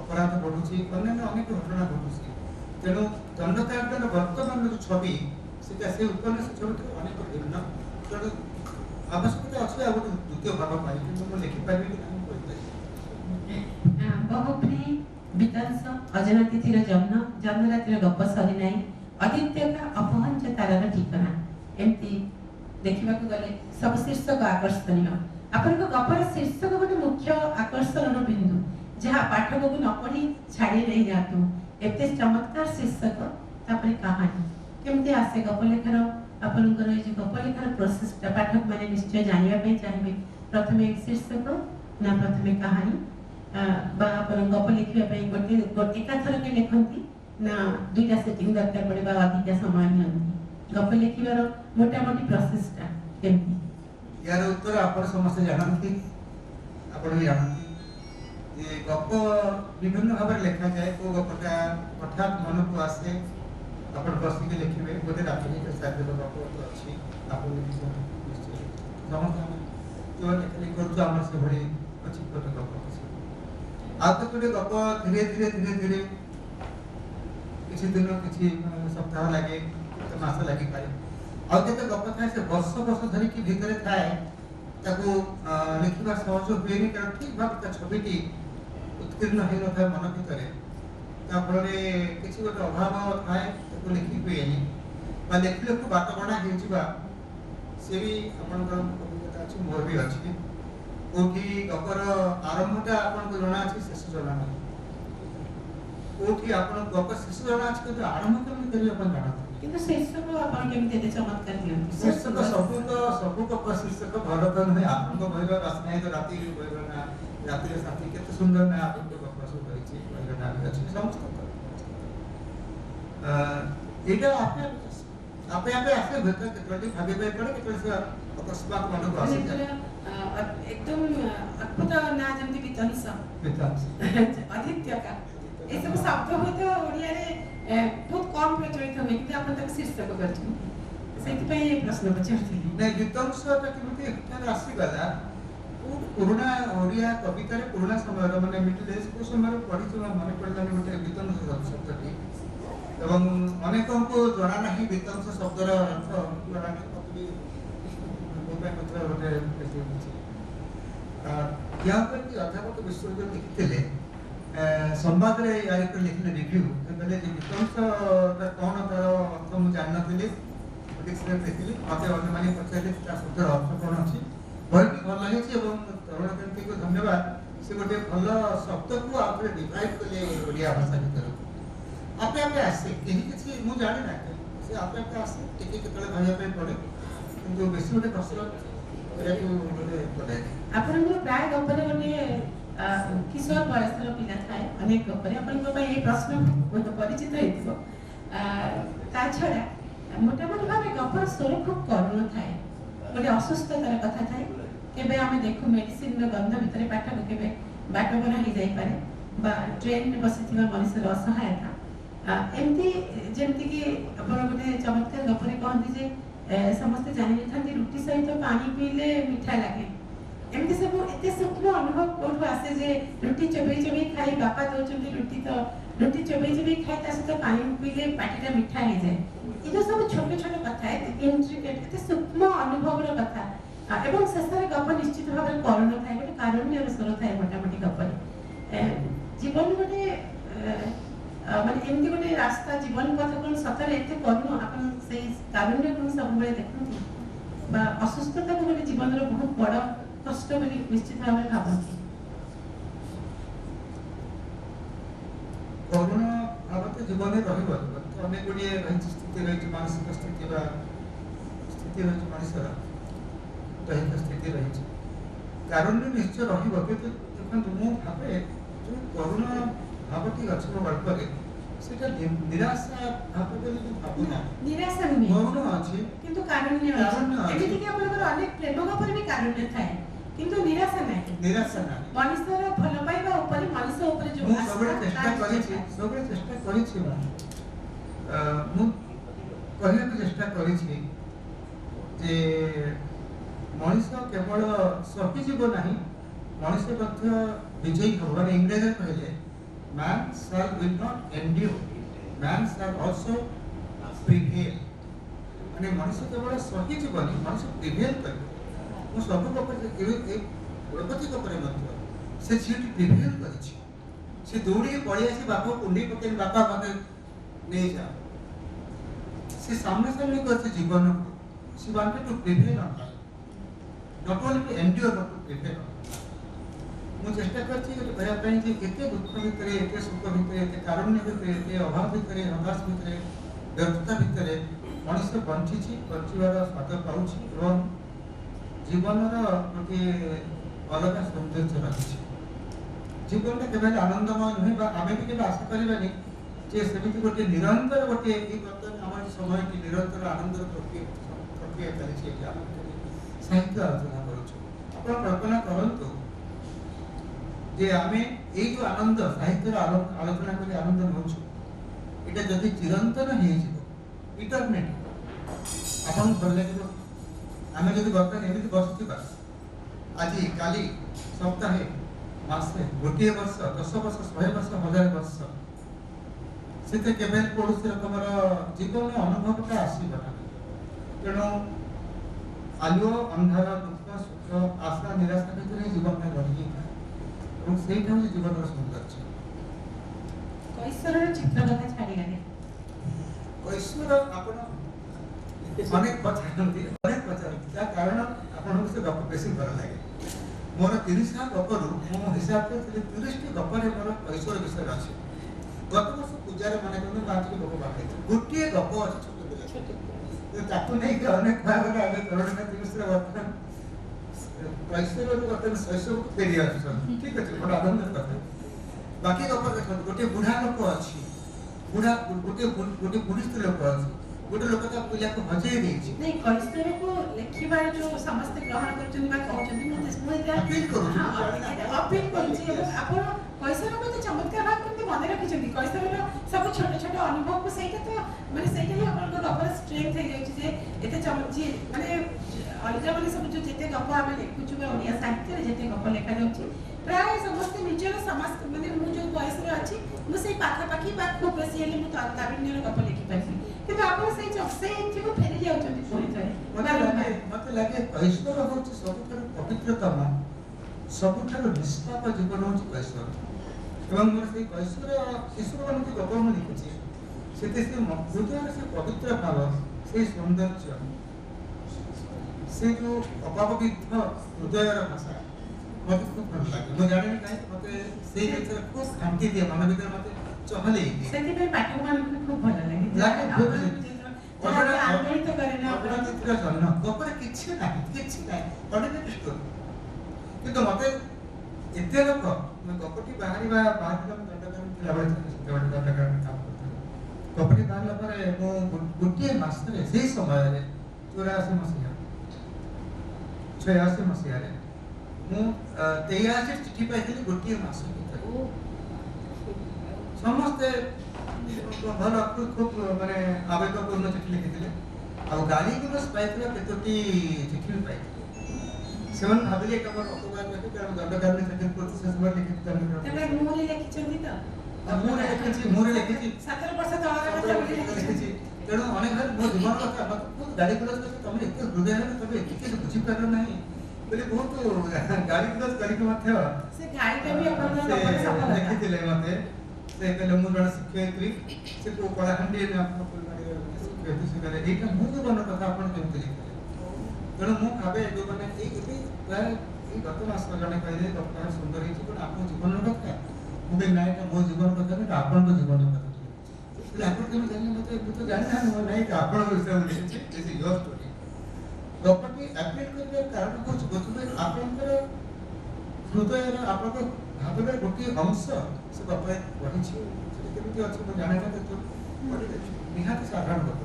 E: अपराध बढ़ुची अन्य अनेक घटना घटुची तेणु दंडकारण वर्तमान जो छवि से उपन्यास छवि अनेक भिन्न तेणु आवश्यकता अच्छे आ गोटे द्वितीय भाग पाई कि मैं लिखिपारि कि नहीं कहते
D: बहुप्री विकास अजनातिथिर जन्म जन्मरातिर गप सरी नाई अदित्यका अपहंच तारार ठिकाना एमती देखा गले सब शीर्षक आकर्षणीय आपन गपर शीर्षक गोटे मुख्य आकर्षण बिंदु जहाँ पाठक को न पढ़ी छाड़ी नहीं जातु एते चमत्कार शीर्षक तापर कहानी केमते आसे गप लेखार आपनकर ए जे गप लेखार प्रोसेस पाठक माने निश्चय जानिबा पे चाहिबे प्रथमे शीर्षक ना प्रथमे कहानी बा अपन गप लिखिबा पे गोटे एकाथर के लेखंती ना दुईटा सेटिंग दरकार पड़े बा अधिका समय नियंती गप लिखिबार मोटा मोटी प्रोसेस टा केमती
E: यार उत्तर आपण समस्त जानती आपण भी जानती ये गप विभिन्न भाव में लिखा जाए को गपटा हठात मन को आसे आपण बसी के लिखिबे गोटे रात्रि के साथ गप तो अच्छी आपण निश्चय समस्त जो लिखली करतो हमर से भरी अच्छी गोटे गप आ तो गोटे गप धीरे धीरे किसी दिन किसी सप्ताह लगे मास लगे पारे आ केते गप थाए से वर्ष धरि की भीतर थाए ताको लिखिबा सहज हुएनी कारण ठीक भाव छविटी उत्कीर्ण हो न मन भीतर फल किसी गोटे अभाव थाए ताको लिखि हुएनी बा लिखले को बात बना हेजिबा से भी आपनकर अभिज्ञता अछि मोर भी अछि कोठी गपर आरंभटा आपन को जणा अछि शेष जणा नै कोठी आपन गप शेष जणा अछि कि आरंभ केमि करी आपन जाना
D: किंतु शीर्षक आपण केमते दे चमत्कार दियंती
E: शीर्षक सबको गप शीर्षक भारत नै आरंभ भइल रसनाय तो राति भइल ना राति साथी केते सुंदर ना आपन को गप सब करिछि भइल ना अछि समस्त एटा आपे आसे भीतर केतोटी भाबे पड़े केतोटी से अकस्मात मन को आसे
D: एकदम अद्भुत ना जेमति वितंस आदित्य का ए सब शब्द हो तो ओडिया रे बहुत कम प्रचलित हुए कि आपण तक शीर्षक करछु सेति पे ये प्रश्न पचारथि
E: नै वितंसटा केमति एकटा राशि गला पुराना ओडिया कविता रे पुराना समय रे माने मिडिल एज को समय रे पढि छ मन पडला ने गोटे वितंस शब्दटी एवं अनेकों को जଣା नहीं वितंस शब्दर अर्थ जଣା नहीं कवि गोपे पत्र गोटे कैसे यहाँ पर कि अध्यापक विश्वविद्यालय लिखिते संवाद रे यार को लिखले रिव्यू कहले जे वितंस कौन तार अर्थ मु जान नथिले डिक्शनरी देखिली मते अन्य माने पछाले ता शब्दर अर्थ कौन अछि बहुत भल लागै छै एवं तरुण व्यक्ति को धन्यवाद से गोटे भल शब्द को आपरे डिवाइड करले ओडिया भाषा भीतर आपे आसे केही किछि मु जानि ना से आपे आसे टिके केतले भाइया पे पड़े किंतु बेसी गोटे कसरत करे को गोटे पड़े
D: आपण को प्राय गपरे गोटे किशोर बयसर पिला थाए अनेक गपरे आपण को ए प्रश्न बहुत परिचित हेतिबो ता छडा मोटा मोटा भाबे गपर स्वरूप खूब करुण थाए गोटे असुस्थतार कथा थाए केबे आमे देखु मेडिसिन रो गंध भितरे पाठक केबे बाट बना ही जाई पारे बा ट्रेन बसिथिबा मनुष्य असहायता एमती जेमती कि आपण गोटे चमत्कार गपरे कहंती जे समस्त जानि थांती रुटी सहित पानी पीले मीठा लागे एमती सब एते सूक्ष्म अनुभव कोठो आसे जे रुटी चबई खाई बापा दोचंती रुटी तो रुटी चबई खाई ता सहित पानी पीले पाटीटा मीठा हे जाए ई जो सब छोटे छोटे कथा है इंट्रिकेट एते सूक्ष्म अनुभव रो कथा एवं शेषरे गप निश्चित भाव करुण थाए गोटे कारुण्य स्वर थाए मोटा मोटी गपरे जीवन गोटे माने एमती गोटे रास्ता जीवन पथ कोन सतरे एते करुण आपन से कारुण्य कोन सब बेले देखंती बा असुस्थता को गोटे जीवन रो बहुत बड़ कष्ट बोली निश्चित भाव भावती
E: करुण भाव जीवन में रहिबो तो अनेक गुडी स्थिति रही मानसिक स्थिति बा स्थिति रही मनुष्यर दैहिक स्थिति रही कारुण्य निश्चय रहिबो किंतु देखंतु मु भाबे जो करुण भावटी गछर गल्प रे सेटा निराशा भाव बोली जो भावना
D: निराशा नहीं
E: करुण अछि
D: किंतु कारुण्य एमिति कि आपनकर अनेक प्रेम गपर भी कारुण्य थाए किंतु निराशा नहीं मनुष्यर भल पाइबा ऊपर मनुष्य ऊपर जो
E: सबले चेष्टा करिछि मु कहले भी चेष्टा करिछि जे मनुष्य केवल सही जीव नहीं मनुष्य मध्य विजयी हो माने इंग्लिश में कहले man shall will not endure man shall also prevail माने मनुष्य केवल सही जीव नहीं मनुष्य प्रिवेल करे मु सब कपर एक प्रगति कपर मत से सीट प्रिवेल करिछि से दौड़ी पड़ी आसी बापा कुंडी पके बापा मते नहीं जा से सामने करते जीवन को she wanted to prevail on life not only to endure but to prevail on ମୁଁ ଚେଷ୍ଟା କରିଛି ଗୋଟେ କହିବା ପାଇଁ ଯେ ଏତେ ଦୁଃଖ ଭିତରେ, ଏତେ ସୁଖ ଭିତରେ, ଏତେ କାରୁଣ୍ୟ ଭିତରେ, ଏତେ ଅଭାବ ଭିତରେ, ହତାଶ ଭିତରେ, ବ୍ୟର୍ଥତା ଭିତରେ ମଣିଷ ବଞ୍ଚିଛି, ବଞ୍ଚିବାର ସ୍ୱାଦ ପାଉଛି ଏବଂ ଜୀବନର ଗୋଟିଏ ଅଲଗା ସୌନ୍ଦର୍ଯ୍ୟ ରହିଛି। ଜୀବନଟା କେବେ ଆନନ୍ଦମୟ ନୁହେଁ ବା ଆମେ ବି କେବେ ଆଶା କରିବାନି ଯେ ସେମିତି ଗୋଟିଏ ନିରନ୍ତର ଗୋଟିଏ ଏଇ ବର୍ତ୍ତମାନ ଆମର ସମୟଟି ନିରନ୍ତର ଆନନ୍ଦର ପ୍ରକ୍ରିୟା ଚାଲିଛି। ଏଠି ଆମେ ସାହିତ୍ୟ ଆଲୋଚନା କରୁଛୁ। ଆପଣ କଳ୍ପନା କରନ୍ତୁ ଯେ ଆମେ ଏଇ ଯୋଉ ଆନନ୍ଦ ସାହିତ୍ୟର ଆଲୋଚନା କରି ଆନନ୍ଦ ନେଉଛୁ, ଏଇଟା ଯଦି ଚିରନ୍ତନ ହେଇଯିବ, ଇଣ୍ଟରନେଟ୍ ଆପଣଙ୍କୁ ଭଲ ଲାଗିବ? ଆମେ ଯଦି ବର୍ତ୍ତମାନ ଏମିତି ବସିଥିବା ଆଜି କାଲି ସପ୍ତାହେ ମାସେ ଗୋଟିଏ ବର୍ଷ 10 ବର୍ଷ 100 ବର୍ଷ 1000 ବର୍ଷ ସେତେ କେବେ କୌଣସି ରକମର ଜୀବନ ଅନୁଭବଟା ଆସିବ ନାହିଁ। ତେଣୁ ଆଲୁଅ ଅନ୍ଧାର, ଦୁଃଖ ସୁଖ, ଆଶା ନିରାଶା ଭିତରେ ଜୀବନଟା ରହିଥାଏ ଏବଂ ସେଇଟା ହେଉଛି ଜୀବନର ସୌନ୍ଦର୍ଯ୍ୟ।
D: କୈଶୋରର ଚିତ୍ର କଥା ଛାଡ଼ିଗଲେ
E: କୈଶୋର ଆପଣ ଅନେକ ପଚାରନ୍ତି ତା କାରଣ ଆପଣଙ୍କୁ ସେ ଗପ ବେଶୀ ଭଲ ଲାଗେ। ମୋର 30ଟା ଗପରୁ ମୁଁ ହିସାବ କରିଥିଲି 30ଟି ଗପରେ ମୋର କୈଶୋର ବିଷୟରେ ଅଛି। ଗତ ବର୍ଷ ପୂଜାରେ ମନେ କରନ୍ତୁ 5ଟି ଗପ ବାହାରିଛି, ଗୋଟିଏ ଗପ ଅଛି ଛୋଟ ପିଲା, ତାକୁ ନେଇକି ଅନେକ ଭାବରେ ଆମେ କରୋନା 30ରେ ବର୍ତ୍ତମାନ କୈଶୋରରୁ ବର୍ତ୍ତମାନ ଶୈଶବକୁ ଫେରି ଆସୁଛନ୍ତି। ଠିକ ଅଛି, ବଡ଼ ଆନନ୍ଦର କଥା। ବାକି ଗପ ଦେଖନ୍ତୁ, ଗୋଟିଏ ବୁଢ଼ା ଲୋକ ଅଛି, ଗୋଟିଏ ବୁଢ଼ୀ ସ୍ତ୍ରୀ ଲୋକ ଅଛି, ଗୋଟେ ଲୋକ ତା ପିଲାକୁ ହଜେଇ ଦେଇଛି।
D: ନାଇଁ, କୈଶୋରକୁ ଲେଖିବାର ଯୋଉ ସମସ୍ତେ ଗ୍ରହଣ କରୁଛନ୍ତି ବା କହୁଛନ୍ତି, ମୁଁ
E: ଅପିଲ କରୁଛି
D: ଏବଂ ଆପଣ କୈଶୋରକୁ ଏତେ ଚମତ୍କାର ଭାବେ କେମିତି ମନେ ରଖିଛନ୍ତି? କୈଶୋରର ସବୁ ଛୋଟ ଛୋଟ ଅନୁଭବକୁ ସେଇଟା ତ ମାନେ ସେଇଟା ହିଁ ଆପଣଙ୍କ ଗପର ଷ୍ଟ୍ରେଂଥ ହେଇଯାଉଛି ଯେ ଏତେ ମାନେ ଅଲଗା ମାନେ ସବୁ ଯୋଉ ଯେତେ ଗପ ଆମେ ଲେଖୁଛୁ ବା ଓଡ଼ିଆ ସାହିତ୍ୟରେ ଯେତେ ଗପ ଲେଖାଯାଉଛି ପ୍ରାୟ ସମସ୍ତେ ନିଜର ସମାଜ ମାନେ ମୁଁ ଯୋଉ ବୟସରେ ଅଛି ମୁଁ ସେଇ ପାଖାପାଖି ବା ଖୁବ୍ ବେଶୀ ହେଲେ ମୁଁ ତାରୁଣ୍ୟର ଗପ ଲେଖିପାରିବି, କିନ୍ତୁ ଆପଣ ସେଇଥିକୁ ଫେରି ଯାଉଛନ୍ତି ପୁଣି ଥରେ।
E: ମତେ ଲାଗେ କୈଶୋର ହଉଛି ସବୁଠାରୁ ପବିତ୍ରତମ, ସବୁଠାରୁ ନିଷ୍ପାପ ଜୀବନ ହଉଛି କୈଶୋର। ଏବଂ ମୋର ସେଇ କୈଶୋର ଶିଶୁମାନଙ୍କୁ ଗପ ମୁଁ ଲେଖିଛି, ସେଥିରେ ସେ ହୃଦୟର ସେ ପବିତ୍ର ଭାବ, ସେଇ ସୌନ୍ଦର୍ଯ୍ୟ, ସେ ଯୋଉ ଅଭାବବିଦ୍ଧ ହୃଦୟର ଭାଷା ମତେ ଖୁବ୍ ଭଲ ଲାଗେ। ମୁଁ ଜାଣିନି କାହିଁକି ମତେ ସେଇ ଜିନିଷରେ ଖୁବ୍ ଶାନ୍ତି ଦିଏ, ମନ ଭିତରେ ମତେ ଚହଲେଇ ଦିଏ।
D: ସେଥିପାଇଁ ପାଠକମାନଙ୍କୁ ଖୁବ୍ ଭଲ ଲାଗେ। ଆନ୍ଦୋଳିତ କରେ ନା
E: ଗପରେ କିଛି ନାହିଁ, କିଛି ନାହିଁ, ଅର୍ଡିନାରୀ ଷ୍ଟୋରୀ। କିନ୍ତୁ ମତେ ଏତେ ଲୋକ ଗପଟି ବାହାରିଲା ଦଣ୍ଡକାରଣ ଥିଲାବେଳେ ସେତେବେଳେ ଦଣ୍ଡକାରଣ କାମ କରୁଥିଲି। ଗପଟି ବାହାରିଲା ପରେ ମୁଁ ଗୋଟିଏ ମାସରେ ସେଇ ସମୟରେ 84 ମସିହାରେ ମୁଁ 83 ଚିଠି ପାଇଥିଲି ଗୋଟିଏ ମାସ ଭିତରେ। ସମସ୍ତେ ଭଲ ଖୁବ୍ ମାନେ ଆବେଗପୂର୍ଣ୍ଣ ଚିଠି ଲେଖିଥିଲେ, ଆଉ ଗାଳି ଗୁଲଜ ପାଇଥିବା କେତୋଟି ଚିଠି ବି ପାଇଥିଲେ। ସେମାନେ ଭାବିଲେ ଏଇଟା ମୋର ଅପବାଦ ନାହିଁ, କାରଣ ଦଣ୍ଡକାରଣ ଚାକିରି କରୁଛି ସେ ସମୟରେ ଲେଖିଛି।
D: ଲେଖିଛନ୍ତି ତ
E: ମୁଁ ଲେଖିଛି
D: 17 ବର୍ଷ ତଳର କଥା
E: ଲେଖିଛି। ତେଣୁ ଅନେକ ଭାବେ ମୋ ଜୀବନ କଥା ଗାଳି ଗୁଲଜ କରିଛି, ତମେ ଏତେ ହୃଦୟରେ ତମେ ଏତିକି ବୁଝିପାରିଲ ନାହିଁ ବୋଲି ବହୁତ ଗାଳି ଗୁଲଜ କରିକି ମଧ୍ୟ
D: ସେ ଗାଳିଟା ବି ଆପଣଙ୍କର
E: ଲେଖିଥିଲେ ମତେ। ସେ କହିଲେ ମୁଁ ଜଣେ ଶିକ୍ଷୟିତ୍ରୀ, ସେ କୋଉ କଳାହାଣ୍ଡି ଶିକ୍ଷୟିତ୍ରୀ, ସେ କହିଲେ ଏଇଟା ମୋ ଜୀବନ କଥା ଆପଣ କେମିତି ଲେଖିଲେ? ତେଣୁ ମୁଁ ଭାବେ ଯୋଉମାନେ ଏଇ ପ୍ରାୟ ଏଇ ଗତ ମାସ ଜଣେ କହିଲେ ଡକ୍ଟର ସୁନ୍ଦର ହେଇଛି, କିନ୍ତୁ ଆପଣଙ୍କ ଜୀବନର କଥା। ମୁଁ କହିଲି ନାଇଁ, ଏଇଟା ମୋ ଜୀବନ କଥା ନୁହେଁ, ଆପଣଙ୍କ ଜୀବନ କଥା। ଆପଣ କେମିତି ଜାଣିଲେ? ମତେ ମୁଁ ତ ଜାଣିନାହାନ୍ତି, ମୋ ନାଇଁ ଆପଣଙ୍କ ବିଷୟରେ ଲେଖିଛି, ଦିସ୍ ଇଜ୍ ୟୋର ଷ୍ଟୋରୀ। ଗପଟି ଆପ୍ରିଲ କରିବାର କାରଣ ହେଉଛି ବୋଧହୁଏ ଆପଣଙ୍କର ହୃଦୟର ଆପଣଙ୍କ ଭାବର ଗୋଟିଏ ଅଂଶ ସେ ଗପରେ ରହିଛି। ସେଟା କେମିତି ଅଛି ମୁଁ ଜାଣିନା, କିନ୍ତୁ ନିହାତି ସାଧାରଣ ଗପ।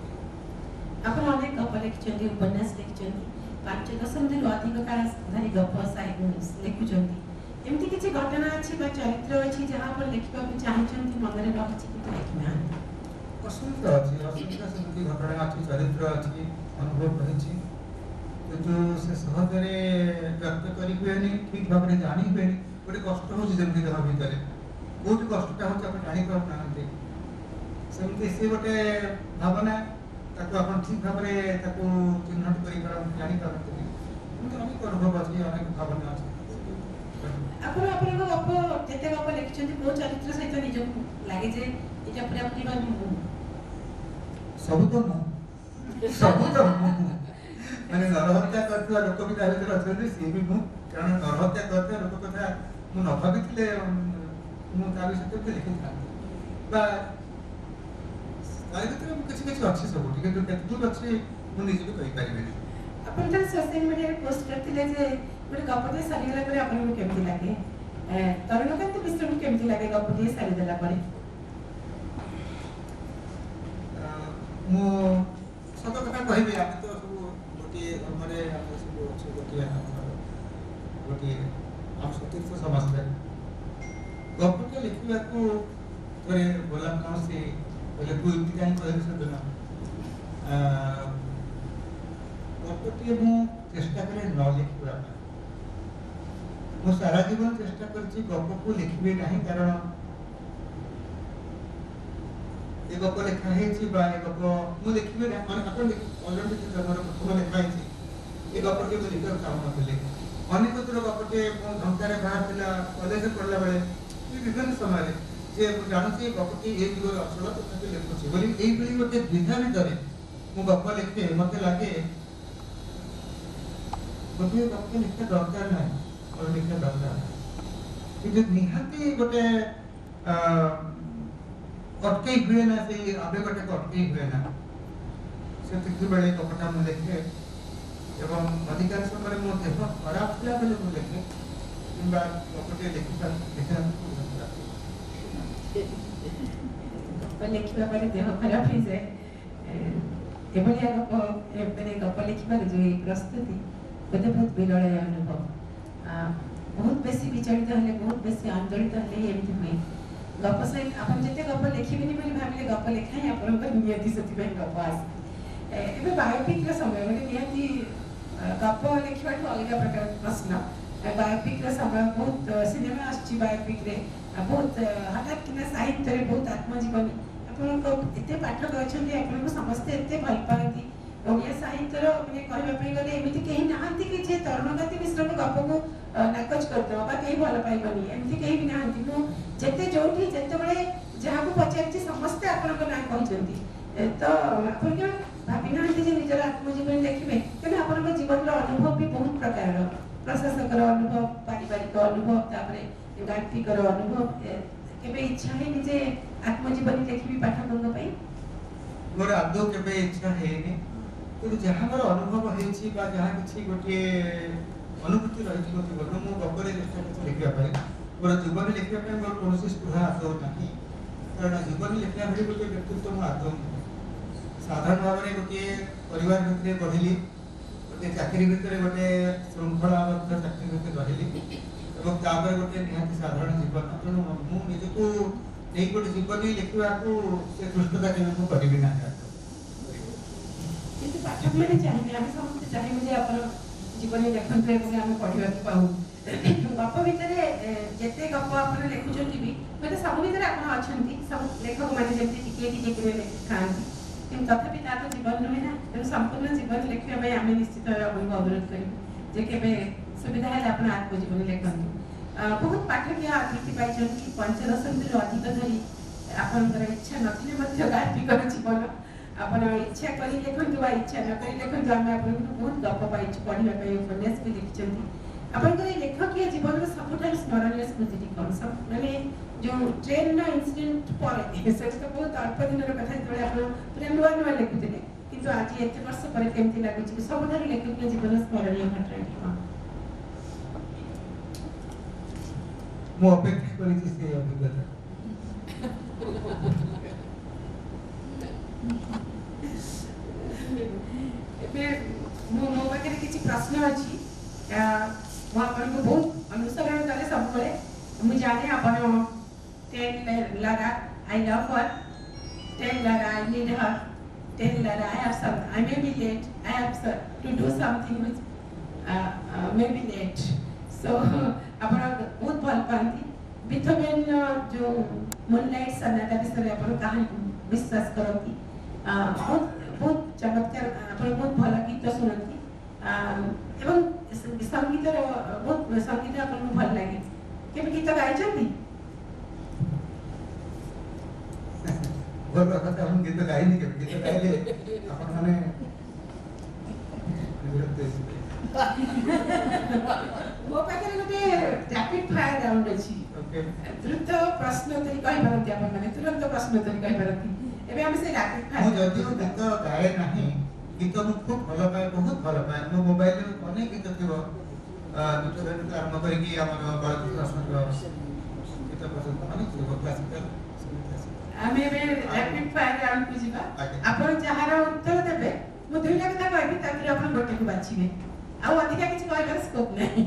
D: ଆପଣ ଅନେକ ଗପ ଲେଖିଛନ୍ତି, ଉପନ୍ୟାସ ଲେଖିଛନ୍ତି, 5 ଦଶନ୍ଧିରୁ ଅଧିକ କାଳ ଧରି ଗପ ଲେଖୁଛନ୍ତି। ଏମିତି କିଛି ଘଟଣା ଅଛି ବା ଚରିତ୍ର ଅଛି ଯାହା ଆପଣ ଲେଖିବାକୁ ଚାହୁଁଛନ୍ତି, ମନରେ ରହିଛି କିନ୍ତୁ ଲେଖିନାହାନ୍ତି?
E: ଅସୁବିଧା ଅଛି, ଅସୁବିଧା ସେମିତି ଘଟଣା ଅଛି, ଚରିତ୍ର ଅଛି, ଅନୁଭବ ରହିଛି, କିନ୍ତୁ ସେ ସହଜରେ ବ୍ୟକ୍ତ କରି ହୁଏନି, ଠିକ ଭାବରେ ଜାଣି ହୁଏନି। ଗୋଟେ କଷ୍ଟ ହେଉଛି ଯେମିତି ଦେହ ଭିତରେ, କୋଉଠି କଷ୍ଟଟା ହେଉଛି ଆପଣ ଜାଣିପାରୁନାହାନ୍ତି। ସେମିତି ସେ ଗୋଟେ ଭାବନା, ତାକୁ ଆପଣ ଠିକ ଭାବରେ ତାକୁ ଚିହ୍ନଟ କରିପାରନ୍ତି, ଜାଣିପାରନ୍ତିନି। କିନ୍ତୁ ଅନେକ ଅନୁଭବ ଅଛି, ଅନେକ ଭାବନା ଅଛି।
D: ଆପଣ ଆପଣଙ୍କ ଗପ ଯେତେ ଗପ ଲେଖିଛନ୍ତି କୋଉ ଚରିତ୍ର ସହିତ ନିଜକୁ ଲାଗେ ଯେ ଏଇଟା ପୁରାପୁରି ମୁଁ?
E: ସବୁ ତ ମୁଁ ମାନେ ନରହତ୍ୟା କରୁଥିବା ଲୋକ ବି ତା ଭିତରେ ଅଛନ୍ତି, ସିଏ ବି ମୁଁ। କାରଣ ନରହତ୍ୟା କରୁଥିବା ଲୋକ କଥା ମୁଁ ନ ଭାବିଥିଲେ ମୁଁ ତା ବିଷୟରେ କେମିତି ଲେଖିଥାନ୍ତି ବା ତା ଭିତରେ କିଛି କିଛି ଅଛି ସବୁ କିନ୍ତୁ କେତେ ଦୂର ଅଛି ମୁଁ ନିଜେ ବି କହିପାରିବିନି।
D: ଆପଣ ଯେତେବେଳେ ସୋସିଆଲ ମିଡ଼ିଆରେ ପୋଷ୍ଟ କରିଥିଲେ ଯେ ଗୋଟେ ଗପଟିଏ ସରିଗଲା ପରେ ଆପଣଙ୍କୁ କେମିତି ଲାଗେ? ତରୁଣକାନ୍ତି ମିଶ୍ରଙ୍କୁ କେମିତି ଲାଗେ ଗପଟିଏ ସାରିଦେଲା ପରେ?
E: ମୁଁ ସତ କଥା କହିବି, ଆମେ ତ ସବୁ ଗୋଟିଏ ଧର୍ମରେ ଆମେ ସବୁ ଅଛୁ, ଗୋଟିଏ ଆମ ସତୀର୍ଥ ସମସ୍ତେ ଗପଟିଏ ଲେଖିବାକୁ ଥରେ ଗୋଲାମ କୌଣସି କହିଲେ ତୁ ଏମିତି କାହିଁ କହିଲୁ ସେଦିନ ଗପଟିଏ ମୁଁ ଚେଷ୍ଟା କରେ ନ ଲେଖିବା ପାଇଁ। ମୁଁ ସାରା ଜୀବନ ଚେଷ୍ଟା କରିଛି ଗପକୁ ଲେଖିବି ନାହିଁ, କାରଣ ଏ ଗପ ଲେଖା ହେଇଛି ବା ଏ ଗପ ମୁଁ ଲେଖିବି ନା ମାନେ ଆପଣ ଅଲରେଡି ଜନ୍ମର ପ୍ରଥମ ଲେଖା ହେଇଛି ଏ ଗପଟି ମୁଁ ଲେଖିବାକୁ ଚାହୁଁନଥିଲି। ଅନେକ ଥର ଗପଟେ ମୋ ଧଙ୍କାରେ ବାହାରିଥିଲା କଲେଜରେ ପଢ଼ିଲା ବେଳେ ବିଭିନ୍ନ ସମୟରେ ଯେ ମୁଁ ଜାଣୁଛି ଏ ଗପଟି ଏ ଯୁଗର ଅଚଳ ତଥାପି ଲେଖୁଛି ବୋଲି ଏଇଭଳି ଗୋଟେ ଦ୍ୱିଧା ଭିତରେ ମୁଁ ଗପ ଲେଖେ। ମତେ ଲାଗେ ଗୋଟିଏ ଗପ ଲେଖିବା ଦରକାର ନାହିଁ, ଲେଖିବା ଦରକାର ନାହିଁ, କିନ୍ତୁ ନିହାତି ଗୋଟେ ଅଟକେଇ ହୁଏ ନା, ସେଇ ଆବେଗଟାକୁ ଅଟକେଇ ହୁଏ ନା। ସେତିକିବେଳେ ଗପଟା ମୁଁ ଲେଖେ ଏବଂ ଅଧିକାଂଶ ସମୟରେ ମୋ ଦେହ ଖରାପ ଥିଲା ବେଳେ ମୁଁ ଲେଖେ କିମ୍ବା ଗପଟିଏ ଲେଖିବା
D: ଲେଖିବା ପରେ ଦେହ ଖରାପ ହେଇଯାଏ। ଏଭଳିଆ ଗପ ମାନେ ଗପ ଲେଖିବାର ଯୋଉ ପ୍ରସ୍ତୁତି ବୋଧେ ବହୁତ ବିରଳ ଅନୁଭବ। ବହୁତ ବେଶୀ ବିଚଳିତ ହେଲେ, ବହୁତ ବେଶୀ ଆନ୍ଦୋଳିତ ହେଲେ ଏମିତି ହୁଏ। ଗପ ସହିତ ଆପଣ ଯେତେ ଗପ ଲେଖିବେନି ବୋଲି ଭାବିଲେ ଗପ ଲେଖା ହିଁ ଆପଣଙ୍କର ନିହାତି ସେଥିପାଇଁ ଗପ ଆସେ। ଏବେ ବାୟୋପିକ୍ର ସମୟ ମାନେ ନିହାତି ଗପ ଲେଖିବାଠୁ ଅଲଗା ପ୍ରକାର ପ୍ରଶ୍ନ। ବାୟୋପିକ୍ର ସମୟ ବହୁତ ସିନେମା ଆସୁଛି ବାୟୋପିକ୍ରେ ବହୁତ ହଠାତ୍ କିନା ସାହିତ୍ୟରେ ବହୁତ ଆତ୍ମଜୀବନୀ। ଆପଣଙ୍କ ଏତେ ପାଠକ ଅଛନ୍ତି, ଆପଣଙ୍କୁ ସମସ୍ତେ ଏତେ ଭଲ ପାଆନ୍ତି। ଓଡ଼ିଆ ସାହିତ୍ୟର ମାନେ କହିବା ପାଇଁ ଗଲେ ଏମିତି କେହି ନାହାନ୍ତି କି ଯେ ତରୁଣକାନ୍ତି ମିଶ୍ରଙ୍କ ଗପକୁ ନାକଚ କରିଦେବ ବା କେହି ଭଲ ପାଇବନି, ଏମିତି କେହି ବି ନାହାନ୍ତି। ମୁଁ ଯେତେ ଯୋଉଠି ଯେତେବେଳେ ଯାହାକୁ ପଚାରିଛି ସମସ୍ତେ ଆପଣଙ୍କ ନାଁ କହିଛନ୍ତି। ତ ଆପଣ କେବେ ଭାବି ନାହାନ୍ତି ଯେ ନିଜର ଆତ୍ମଜୀବନୀ ଲେଖିବେ? କିନ୍ତୁ ଆପଣଙ୍କ ଜୀବନର ଅନୁଭବ ବି ବହୁତ ପ୍ରକାରର, ପ୍ରଶାସକର ଅନୁଭବ, ପାରିବାରିକ ଅନୁଭବ, ତାପରେ ଗାଳ୍ପିକର ଅନୁଭବ। କେବେ ଇଚ୍ଛା ହେଇନି ଯେ ଆତ୍ମଜୀବନୀ ଲେଖିବି ପାଠକଙ୍କ ପାଇଁ?
E: ମୋର ଆଦୌ କେବେ ଇଚ୍ଛା ହେଇନି, କିନ୍ତୁ ଯାହା ମୋର ଅନୁଭବ ହେଇଛି ବା ଯାହା କିଛି ଗୋଟିଏ ଅନୁଭୂତି ରହିଛି ମୋ ଜୀବନ, ମୁଁ ଗପରେ ଚେଷ୍ଟା କରୁଛି ଲେଖିବା ପାଇଁ। ମୋର ଜୀବନୀ ଲେଖିବା ପାଇଁ ମୋର କୌଣସି ସ୍ପୃହା ଆଦୌ ନାହିଁ, କାରଣ ଜୀବନୀ ଲେଖିଲା ଭଳି ଗୋଟିଏ ବ୍ୟକ୍ତିତ୍ୱ ମୁଁ ଆଦୌ ନୁହେଁ। ସାଧାରଣ ଭାବରେ ଗୋଟିଏ ପରିବାର ଭିତରେ ବଢ଼ିଲି, ଗୋଟିଏ ଚାକିରି ଭିତରେ ଗୋଟେ ଶୃଙ୍ଖଳାବଦ୍ଧ ଚାକିରି ଭିତରେ ରହିଲି ଏବଂ ତାପରେ ଗୋଟେ ନିହାତି ସାଧାରଣ ଜୀବନ। ତେଣୁ ମୁଁ ନିଜକୁ ନେଇ ଗୋଟେ ଜୀବନୀ ଲେଖିବାକୁ ସେ ଦୃଷ୍ଟତା କେବେ ମୁଁ କରିବି ନାହିଁ।
D: କିନ୍ତୁ ପାଠକମାନେ ଚାହିଁବେ, ଆମେ ସମସ୍ତେ ଚାହିଁବୁ ଯେ ଆପଣ ଜୀବନୀ ଲେଖନ୍ତୁ ଏବଂ ଆମେ ପଢ଼ିବାକୁ ପାଉ। ଗପ ଭିତରେ ଯେତେ ଗପ ଆପଣ ଲେଖୁଛନ୍ତି ବି ମାନେ ସବୁ ଭିତରେ ଆପଣ ଅଛନ୍ତି, ସବୁ ଲେଖକମାନେ ଯେମିତି ଟିକେ ଟିକେ ଟିକେ ଲେଖିଥାନ୍ତି, କିନ୍ତୁ ତଥାପି ତା ତ ଜୀବନ ନୁହେଁ ନା। ତେଣୁ ସମ୍ପୂର୍ଣ୍ଣ ଜୀବନ ଲେଖିବା ପାଇଁ ଆମେ ନିଶ୍ଚିତ ଭାବେ ଆପଣଙ୍କୁ ଅନୁରୋଧ କରିବୁ ଯେ କେବେ ସୁବିଧା ହେଲେ ଆପଣ ଆତ୍ମଜୀବନୀ ଲେଖନ୍ତୁ। ବହୁତ ପାଠକୀୟ ଆବୃତ୍ତି ପାଇଛନ୍ତି, 5 ଦଶନ୍ଧିରୁ ଅଧିକ ଧରି ଆପଣଙ୍କର ଇଚ୍ଛା ନଥିଲେ ମଧ୍ୟ ଗାଳ୍ପିକର ଜୀବନ ଆପଣ ଇଚ୍ଛା କରି ଲେଖନ୍ତୁ ବା ଇଚ୍ଛା ନ କରି ଲେଖନ୍ତୁ, ଆମେ ଆପଣଙ୍କୁ ବହୁତ ଗପ ପାଇଛୁ ପଢ଼ିବା ପାଇଁ, ଉପନ୍ୟାସ ବି ଲେଖିଛନ୍ତି। ଆପଣଙ୍କର ଏଇ ଲେଖକୀୟ ଜୀବନର ସବୁଠାରୁ ସ୍ମରଣୀୟ ସ୍ମୃତିଟି କ'ଣ? ମାନେ ଯେଉଁ ଟ୍ରେନ୍ର ଇନସିଡେଣ୍ଟ ପରେ ସେଟା ତ ବହୁତ ଅଳ୍ପ ଦିନର କଥା, ଯେତେବେଳେ ଆପଣ ପୁରା ନୂଆ ନୂଆ ଲେଖୁଥିଲେ, କିନ୍ତୁ ଆଜି ଏତେ ବର୍ଷ ପରେ କେମିତି ଲାଗୁଛି? ସବୁଠାରୁ ଲେଖକୀୟ ଜୀବନ ସ୍ମରଣୀୟ ଘଟଣାଟି କ'ଣ?
E: ମୁଁ ଅପେକ୍ଷା କରିଛି ସେ ଅଭିଜ୍ଞତା।
D: ଏବେ ମୋ ପାଖରେ କିଛି ପ୍ରଶ୍ନ ଅଛି, ମୁଁ ଆପଣଙ୍କୁ ବହୁତ ଅନୁସରଣ କରେ ସବୁବେଳେ। ମୁଁ ଜାଣେ ଆପଣ tell Lara I love her, tell Lara I need her, tell Lara I may be late, I have to do something which may be late. So ଆପଣ ବହୁତ ଭଲ ପାଆନ୍ତି। ବିଥୋଭେନ୍ ଯେଉଁ ମୁନଲାଇଟ୍ ସନାଟା ବିଷୟରେ ଆପଣ କାହାଣୀ ବିଶ୍ୱାସ କରନ୍ତି। ବହୁତ ଚମତ୍କାର, ଆପଣ ବହୁତ ଭଲ ଗୀତ ଶୁଣନ୍ତି ଏବଂ ସଙ୍ଗୀତର ବହୁତ ସଙ୍ଗୀତ ଆପଣଙ୍କୁ ଭଲ ଲାଗେ। କେବେ ଗୀତ ଗାଇଛନ୍ତି?
E: ଭଲ କଥା, ମୁଁ ଗୀତ ଗାଇନି କେବେ। ଗୀତ ଗାଇଲେ ଆପଣମାନେ
D: ମୋ ପାଖରେ ଗୋଟେ ରାପିଡ ଫାୟାର ରାଉଣ୍ଡ ଅଛି।
E: ଓକେ
D: ଦ୍ରୁତ ପ୍ରଶ୍ନୋତ୍ତରୀ କହିପାରନ୍ତି ଆପଣମାନେ, ତୁରନ୍ତ ପ୍ରଶ୍ନୋତ୍ତରୀ କହିପାରନ୍ତି। ଏବେ ଆମେ ସେ ରାପିଡ
E: ମୁଁ
D: ଫାୟାର
E: ଯଦିଓ ଗୀତ ଗାଏ ନାହିଁ, ଗୀତ ମୁଁ ଖୁବ୍ ଭଲ ପାଏ, ବହୁତ ଭଲ ପାଏ। ମୋ ମୋବାଇଲରେ ଅନେକ ଗୀତ ଥିବ, ନୃତ୍ୟରୁ ଆରମ୍ଭ କରିକି ଆମର ବଳକୃଷ୍ଣ ଗୀତ ପର୍ଯ୍ୟନ୍ତ ଅନେକ ଥିବ, କ୍ଲାସିକାଲ।
D: ଆମେ ଏବେ ରାପିଡ ଫାୟାର ରାଉଣ୍ଡକୁ ଯିବା।
E: ଆଜ୍ଞା।
D: ଆପଣ ଯାହାର ଉତ୍ତର ଦେବେ ମୁଁ ଦୁଇଟା କଥା କହିବି, ତାପରେ ଆପଣ ଗୋଟେକୁ ବାଛିବେ, ଆଉ ଅଧିକା କିଛି କହିବାର ସ୍କୋପ ନାହିଁ।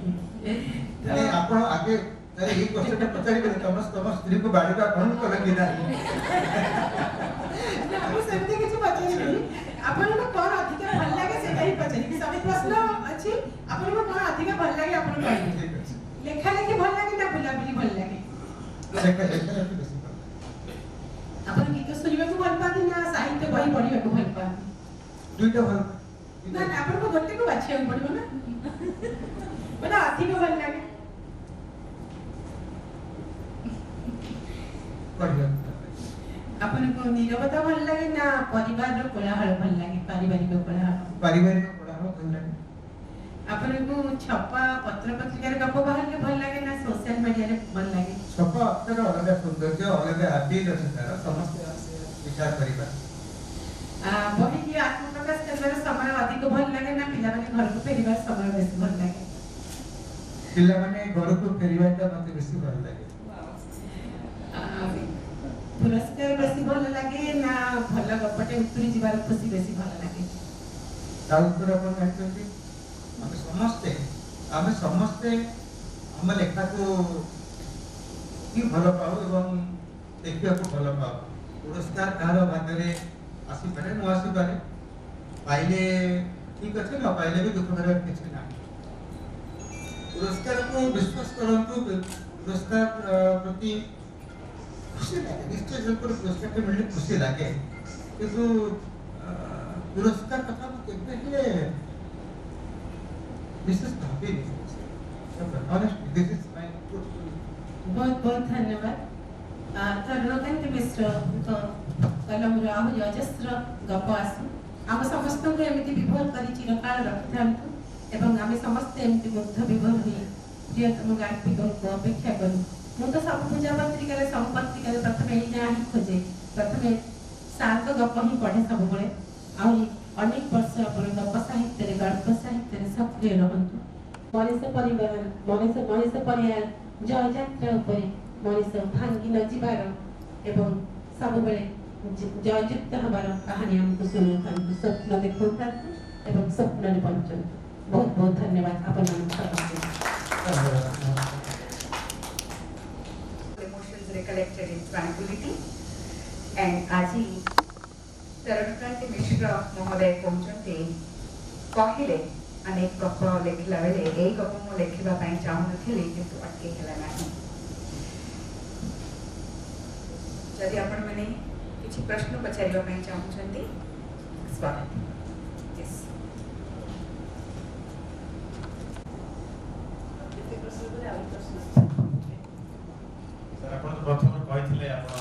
E: ମାନେ ଆପଣ ଆଗେ ତାହେଲେ ଏଇ କ୍ୱେଶ୍ଚନଟା ପଚାରିବେ, ତମ ସ୍ତ୍ରୀକୁ ବାଡ଼ିବା ବନ୍ଦ କଲେ କି ନାହିଁ?
D: ନା, ମୁଁ ସେମିତି କିଛି ପଚାରିବିନି। ଆପଣଙ୍କୁ କଣ ଅଧିକା ଭଲ ଲାଗେ ସେଇଟା ହିଁ ପଚାରିବି। ସବୁ ପ୍ରଶ୍ନ ଅଛି, ଆପଣଙ୍କୁ କଣ ଅଧିକା ଭଲ ଲାଗେ ଆପଣ କହିବେ।
E: ଠିକ୍ ଅଛି।
D: ଲେଖା ଲେଖି ଭଲ ଲାଗେ ନା ବୁଲାବୁଲି ଭଲ ଲାଗେ?
E: ଲେଖା ଲେଖି ବେଶୀ ଭଲ ଲାଗେ।
D: ଆପଣ ଗୀତ ଶୁଣିବାକୁ ଭଲ ପାଆନ୍ତି ନା ସାହିତ୍ୟ ବହି ପଢିବାକୁ ଭଲ ପାଆନ୍ତି?
E: ଦୁଇଟା ଭଲ
D: ନା ନା, ଆପଣଙ୍କୁ ଗୋଟେକୁ ବାଛିବାକୁ ପଡିବ ନା। ମାନେ ଅଧିକ ଭଲ ଲାଗେ
E: ପଢ଼ିବାକୁ।
D: ଆପଣଙ୍କୁ ନିରବତା ଭଲ ଲାଗେ ନା ପରିବାରର କୋଳାହଳ ଭଲ ଲାଗେ? ପାରିବାରିକ କୋଳାହଳ।
E: ପାରିବାରିକ କୋଳାହଳ ଭଲ ଲାଗେ।
D: ଆପଣଙ୍କୁ ଛପା ପତ୍ର ପତ୍ରିକାରେ ଗପ ବାହାରିଲେ ଭଲ ଲାଗେ ନା ସୋସିଆଲ ମିଡିଆରେ ଭଲ ଲାଗେ?
E: ଛପା ଅକ୍ଷର ଅଲଗା ସୌନ୍ଦର୍ଯ୍ୟ, ଅଲଗା ଆଦିଲ ଅଛି ତାର, ସମସ୍ତେ ବିଚାର କରିବା।
D: ବହିକି ଆତ୍ମପ୍ରକାଶ କରିବାର ସମୟ ଅଧିକ ଭଲ ଲାଗେ ନା ପିଲାମାନେ ଘରକୁ ଫେରିବାର ସମୟ ବେଶୀ ଭଲ ଲାଗେ?
E: ପିଲାମାନେ ଘରକୁ ଫେରିବାଟା ମତେ ବେଶୀ ଭଲ ଲାଗେ।
D: ପୁରସ୍କାର ବେଶୀ ଭଲ ଲାଗେ ନା ଭଲ ଗପଟେ ଉତୁରି ଯିବାର ଖୁସି ବେଶୀ ଭଲ ଲାଗେ?
E: ତା ଉତ୍ତର ଆପଣ ଜାଣିଛନ୍ତି, ଆମେ ସମସ୍ତେ ଆମ ଲେଖାକୁ ବି ଭଲ ପାଉ ଏବଂ ଦେଖିବାକୁ ଭଲ ପାଉ। ପୁରସ୍କାର କାହାର ଭାଗରେ ଆସିପାରେ, ନ ଆସିପାରେ, ପାଇଲେ ଠିକ ଅଛି, ନ ପାଇଲେ ବି ଦୁଃଖ କରିବାର କିଛି ନାହିଁ। ପୁରସ୍କାରକୁ ବିଶ୍ୱାସ କରନ୍ତୁ, ପୁରସ୍କାର ପ୍ରତି ଖୁସି ଲାଗେ, ନିଶ୍ଚୟ ଯେପରି ପୁରସ୍କାରଟି ମିଳିଲେ ଖୁସି ଲାଗେ, କିନ୍ତୁ ପୁରସ୍କାର କଥା ମୁଁ କେବେ ହେଲେ ବିଶେଷ ଭାବିନି।
D: ବହୁତ ବହୁତ ଧନ୍ୟବାଦ। ତରୁଣକାନ୍ତି ମିଶ୍ରଙ୍କ କଲମରୁ ଆହୁରି ଅଜସ୍ର ଗପ ଆସୁ, ଆମ ସମସ୍ତଙ୍କୁ ଏମିତି ବିଭୋର କରି ଚିରକାଳ ରଖିଥାନ୍ତୁ ଏବଂ ଆମେ ସମସ୍ତେ ଏମିତି ମୁଗ୍ଧ ବିଭୋର ହୋଇ ପ୍ରିୟତମ ଗାଳ୍ପିକଙ୍କୁ ଅପେକ୍ଷା କରୁ। ମୁଁ ତ ସବୁ ପୂଜା ପତ୍ରିକାରେ, ସବୁ ପତ୍ରିକାରେ ପ୍ରଥମେ ଏଇ ନାଁ ହିଁ ଖୋଜେ, ପ୍ରଥମେ ସାର୍ଙ୍କ ଗପ ହିଁ ପଢ଼େ ସବୁବେଳେ। ଆହୁରି ଅନେକ ବର୍ଷ ଆପଣ ଗପ ସାହିତ୍ୟରେ, ଗଳ୍ପ ସାହିତ୍ୟରେ ସକ୍ରିୟ ରହନ୍ତୁ। ମଣିଷ ପରିବାର, ମଣିଷ ପରିବାର ଜୟଯାତ୍ରା ଉପରେ ମଣିଷ ଭାଙ୍ଗି ନ ଯିବାର ଏବଂ ସବୁବେଳେ ଜୟଯୁକ୍ତ ହେବାର କାହାଣୀ ଆମକୁ ଶୁଣାଉଥାନ୍ତୁ, ସ୍ୱପ୍ନ ଦେଖାଉଥାନ୍ତୁ ଏବଂ ସ୍ୱପ୍ନରେ ବଞ୍ଚନ୍ତୁ। ବହୁତ ବହୁତ ଧନ୍ୟବାଦ ଆପଣମାନଙ୍କୁ।
C: Emotions recollected in tranquility, and ଆଜି ତରୁଣକାନ୍ତି ମିଶ୍ର ମହୋଦୟ କହୁଛନ୍ତି, କହିଲେ ଅନେକ ଗପ ଲେଖିଲା ବେଳେ ଏଇ ଗପ ମୁଁ ଲେଖିବା ପାଇଁ ଚାହୁଁନଥିଲି କିନ୍ତୁ ଅଟକି ହେଲା ନାହିଁ। ଯଦି ଆପଣମାନେ କିଛି ପ୍ରଶ୍ନ ପଚାରିବା ପାଇଁ ଚାହୁଁଛନ୍ତି, ସ୍ୱାଗତ।
F: ସାର୍, ଆପଣ ତ ପ୍ରଥମରୁ କହିଥିଲେ ଆପଣ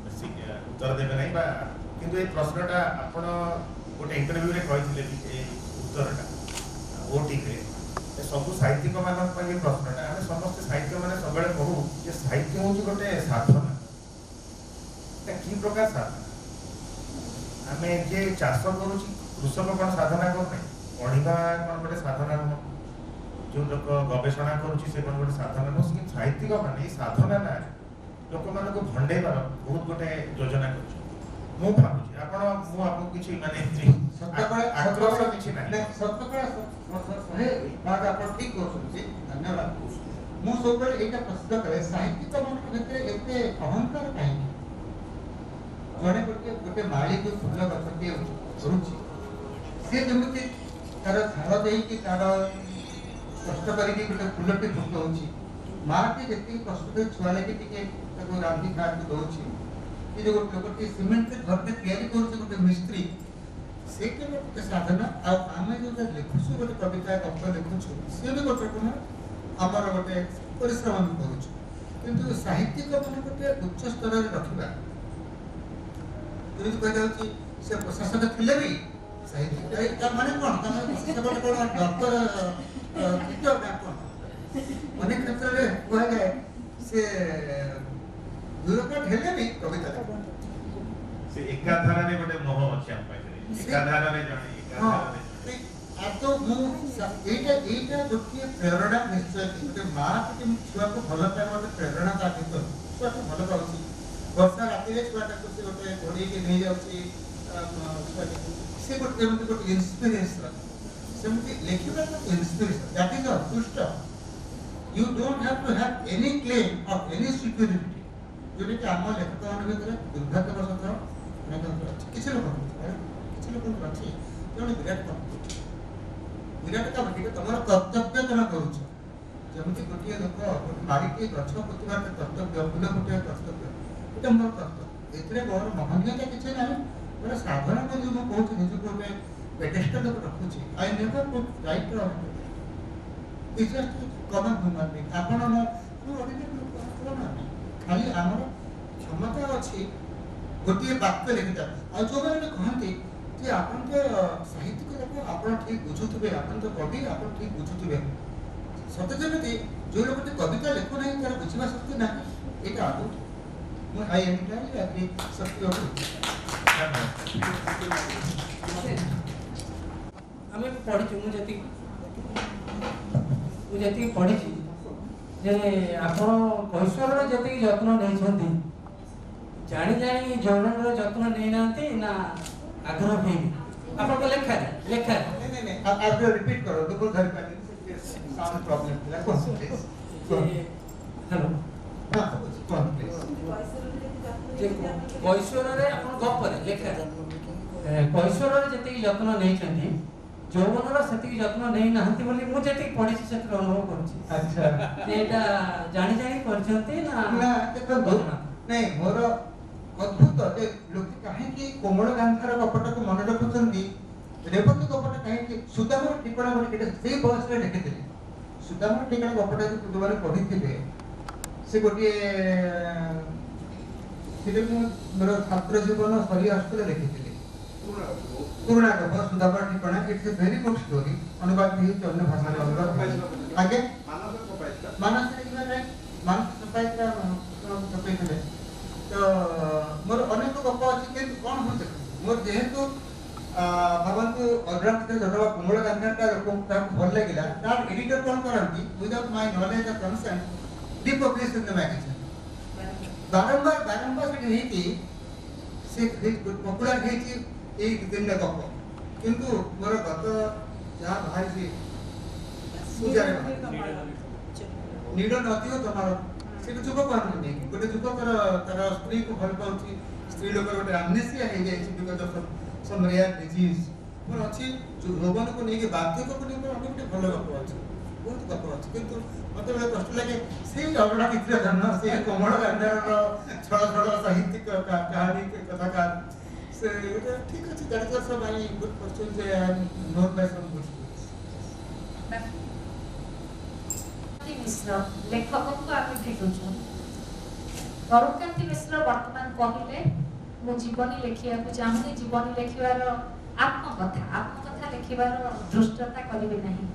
F: ବେଶୀ ଉତ୍ତର ଦେବେ ନାହିଁ, ବା କିନ୍ତୁ ଏଇ ପ୍ରଶ୍ନଟା ଆପଣ ଗୋଟେ ଇଣ୍ଟରଭ୍ୟୁରେ କହିଥିଲେ ବି, ଏଇ ଉତ୍ତରଟା ଓଟିଭିରେ ସବୁ ସାହିତ୍ୟିକମାନଙ୍କ ପାଇଁ ଏ ପ୍ରଶ୍ନଟା। ଆମେ ସମସ୍ତେ ସାହିତ୍ୟମାନେ ସବୁବେଳେ କହୁ ଯେ ସାହିତ୍ୟ ହେଉଛି ଗୋଟେ ସାଧନା। এটা କି ପ୍ରକାର ସାଧନା? ଆମେ ଯେ ଚାଷ କରୁଛି, କୃଷକ କ'ଣ ସାଧନା କରୁନାହିଁ? ପଢ଼ିବା କ'ଣ ଗୋଟେ ସାଧନା ନୁହଁ? ଯେଉଁ ଲୋକ ଗବେଷଣା କରୁଛି ସେ କ'ଣ ଗୋଟେ ସାଧନା ନୁହଁ? କିନ୍ତୁ ସାହିତ୍ୟିକ ମାନେ ଏଇ ସାଧନା ନାଁରେ ଲୋକମାନଙ୍କୁ ଭଣ୍ଡେଇବାର ବହୁତ ଗୋଟେ ଯୋଜନା କରୁଛନ୍ତି। ମୁଁ ଭାବୁଛି ମୁଁ ଆପଣଙ୍କୁ କିଛି ମାନେ ଆକ୍ରୋଶ କିଛି ନାହିଁ।
E: ଆପଣ ଠିକ କହୁଛନ୍ତି, ଧନ୍ୟବାଦ। ମୁଁ ସବୁବେଳେ ଏଇଟା ପ୍ରଶ୍ନ କରେ, ସାହିତ୍ୟିକମାନଙ୍କ ଭିତରେ ଏତେ ଅହଙ୍କାର କାହିଁକି? ଜଣେ ଗୋଟେ ମାଳିକୁ ଫୁଲ ଗଛଟିଏ କରୁଛି, ସେ ଯେମିତି ତାର ଝାଳ ଦେଇକି ତାର କଷ୍ଟ କରିକି ଗୋଟେ ଫୁଲଟି ଫୁଟଉଛି, ମାଆଟି ଯେତିକି କଷ୍ଟ କରି ଛୁଆ ଲାଗି ଟିକେ ତାକୁ ରାନ୍ଧି ଖାଇବାକୁ ଦଉଛି, କି ଯୋଉ ଗୋଟେ ଲୋକଟି ସିମେଣ୍ଟରେ ଘରଟେ ତିଆରି କରୁଛି, ଗୋଟେ ମିସ୍ତ୍ରୀ, ସେଇଟା ଗୋଟେ ସାଧନା। ଆଉ ଆମେ ଯୋଉଟା ଲେଖୁଛୁ, ଗୋଟେ କବିତା ଗପ ଲେଖୁଛୁ, ସିଏ ବି ଗୋଟେ କ'ଣ ଆମର ଗୋଟେ ପରିଶ୍ରମ ଆମେ କରୁଛୁ। କିନ୍ତୁ ସାହିତ୍ୟିକ ମାନେ ଗୋଟେ ଉଚ୍ଚ ସ୍ତରରେ ରଖିବା, ଯେମିତି କୁହାଯାଉଛି ସେ ପ୍ରଶାସକ ଥିଲେ ବି ସାହିତ୍ୟିକ, ତା ମାନେ କ'ଣ? ତା ମାନେ ପ୍ରଶାସକ କ'ଣ ଡକ୍ଟର କ'ଣ? अनेक क्षेत्र में कह जाए से ब्यूरोक्रेट हेले भी कविता
F: से एकाधारा रे गोटे मोह अछि हम पाइले एकाधारा रे जणे एकाधारा रे
E: तो मु एटा गोटे प्रेरणा निश्चय गोटे माँ के छुआ को भल पाए गोटे प्रेरणा ता भीतर छुआ को भल पाउची वर्षा राति रे छुआ को से गोटे घोड़ी के नहीं जाउची से गोटे गोटे इंस्पिरेशन सेमती लेखिबा तो इंस्पिरेशन दैट इज अदृष्ट you don't have to have any claim of any security जोटे कि आम लेखक मान भीतर दुर्भाग्यवशतः किसी लोग अच्छी जन विराट काम ठीक तुम कर्तव्य तुम करुच जमी गोटे लोक मारिक गछ पोतवा कर्तव्य फूल फुटे कर्तव्य ये मोर कर्तव्य ए मोर महनीयता किसी ना गोटे साधारण जो मुझे कहूँ निजी गोटे पेडेस्टल रखुची I never put right it's just common human being आपण खाली आमर क्षमता अच्छी गोटे वाक्य लिखिता आ जो मैंने कहते कि आपन के साहित्य को आप ठीक बुझुवे आपन तो कवि आप ठीक बुझुवे सत्य जमी जो लोग कविता लिखु ना तार बुझा शक्ति ना यहाँ आगे आई एंटायरली एग्री शक्ति
D: आम पढ़ी मुझे पढ़ी जे आप कैशोर जी जत्न नहीं जानी जानी जौवन जत्न नहीं ना आग्रह भी आपन को लेखा
E: नहीं आप रिपीट करो तो घर पे साउंड प्रॉब्लमଥିଲା कौन
D: हेलो
E: हां कौन प्लीज
D: जे कैशोर रे आपन गप रे लेखा कैशोर रे जति जत्न नहीं छथि जौवन रे सति जत्न नहीं नाहंती बोली मु जति पढी से अनुभव करछि अच्छा एटा जानी जानी करछंती ना
E: देखो नहीं मोर अद्भुत जे लोक कहीं कोमल गांधार गपटा को मन रखुचंदी रेवती गपटा कहीं सुदामर टिपणा बोली केटे सेही बयस रे लिखिथिले सुदामर टिपणा गपटा जो दुबारे पढिथिले से गोटे फिल्म मोर छात्र जीवन सरी आस्तले लिखिथिले पुराना गप सुदामर टिपणा it's a very good story अनुवाद भी अन्य भाषा में अनुवाद आगे मानस लिखिबा रे मानस सपाइत्रा सपाइथिले तो मोर अनेक गप अच्छी कि कौन हो मोर जेहेतु भगवंतु अग्रांत जगह कुमल गांधार लोक भल लगे तार एडिटर कौन करती विदाउट माय नॉलेज और consent D publish in the magazine बारंबार से पपुलर दिन गप किंतु मोर गत जहाँ बाहरी नीड नदी तुम्हारा से युवक आनंदी गोटे युवकर तार स्त्री को भल पाउची स्त्री लोक गोटे अमनेसिया हो जाए because of some rare disease मोर अच्छी यौवन को लेकिन बार्धक्य को लेकिन अनेक भल गप अच्छे बहुत गप अच्छे किंतु मत बड़े कष्ट लगे से झगड़ा चित्र जन्म से कोमल गांधार छड़ छड़ साहित्यिक कहानी कथाकार से ठीक अच्छे that is also my good fortune जे I am known by some good
G: Mishra लेखक को आगे भेटुछु अरुणकांति मिश्र वर्तमान कहले मु जीवनी लेखिया को चाहूनी जीवनी लेखिबार आत्मकथा लेखिबार दृष्टता करिवे नहीं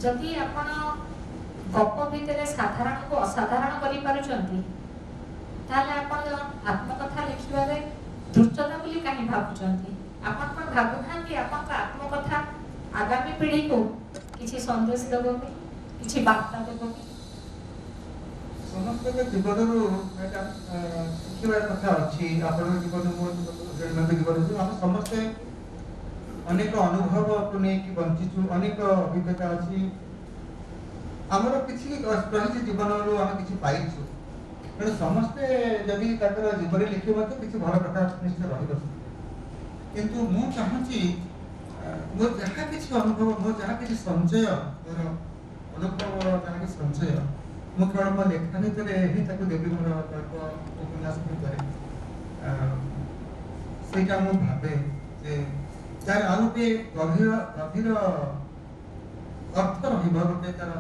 G: जदि आपण गप भितर साधारण को असाधारण करि पारुचंती ताले आपण आत्मकथा लेखिबारे दृष्टता बोली काहे भाबुचंती आपण पण भाबुनांती आपण आत्मकथा आगामी पीढ़ी को किछि संदेश देबो किछि बार्ता देबो
E: समस्त जीवन शिखर कथा अच्छी आप जीवन जीवन आम समस्ते अनेक अनुभव को लेकिन बंचीचु अनेक अभिज्ञता अच्छी आमर किसी रही जीवन आम कि पाइचु तेणु समस्ते जदि जीवन लिखे किसी भल कथा निश्चय रही किंतु मु चाहूँगी मोर जहाँ किसी अनुभव मोर जहाँ किसी संचय मोर अनुभव जहाँ कि संचय मु केवल मो लेखा भितर ही देवी मोर उपन्यास भितर सेटा मु भावे जे तार आ गोटे गभीर गभीर अर्थ रहिब गोटे तार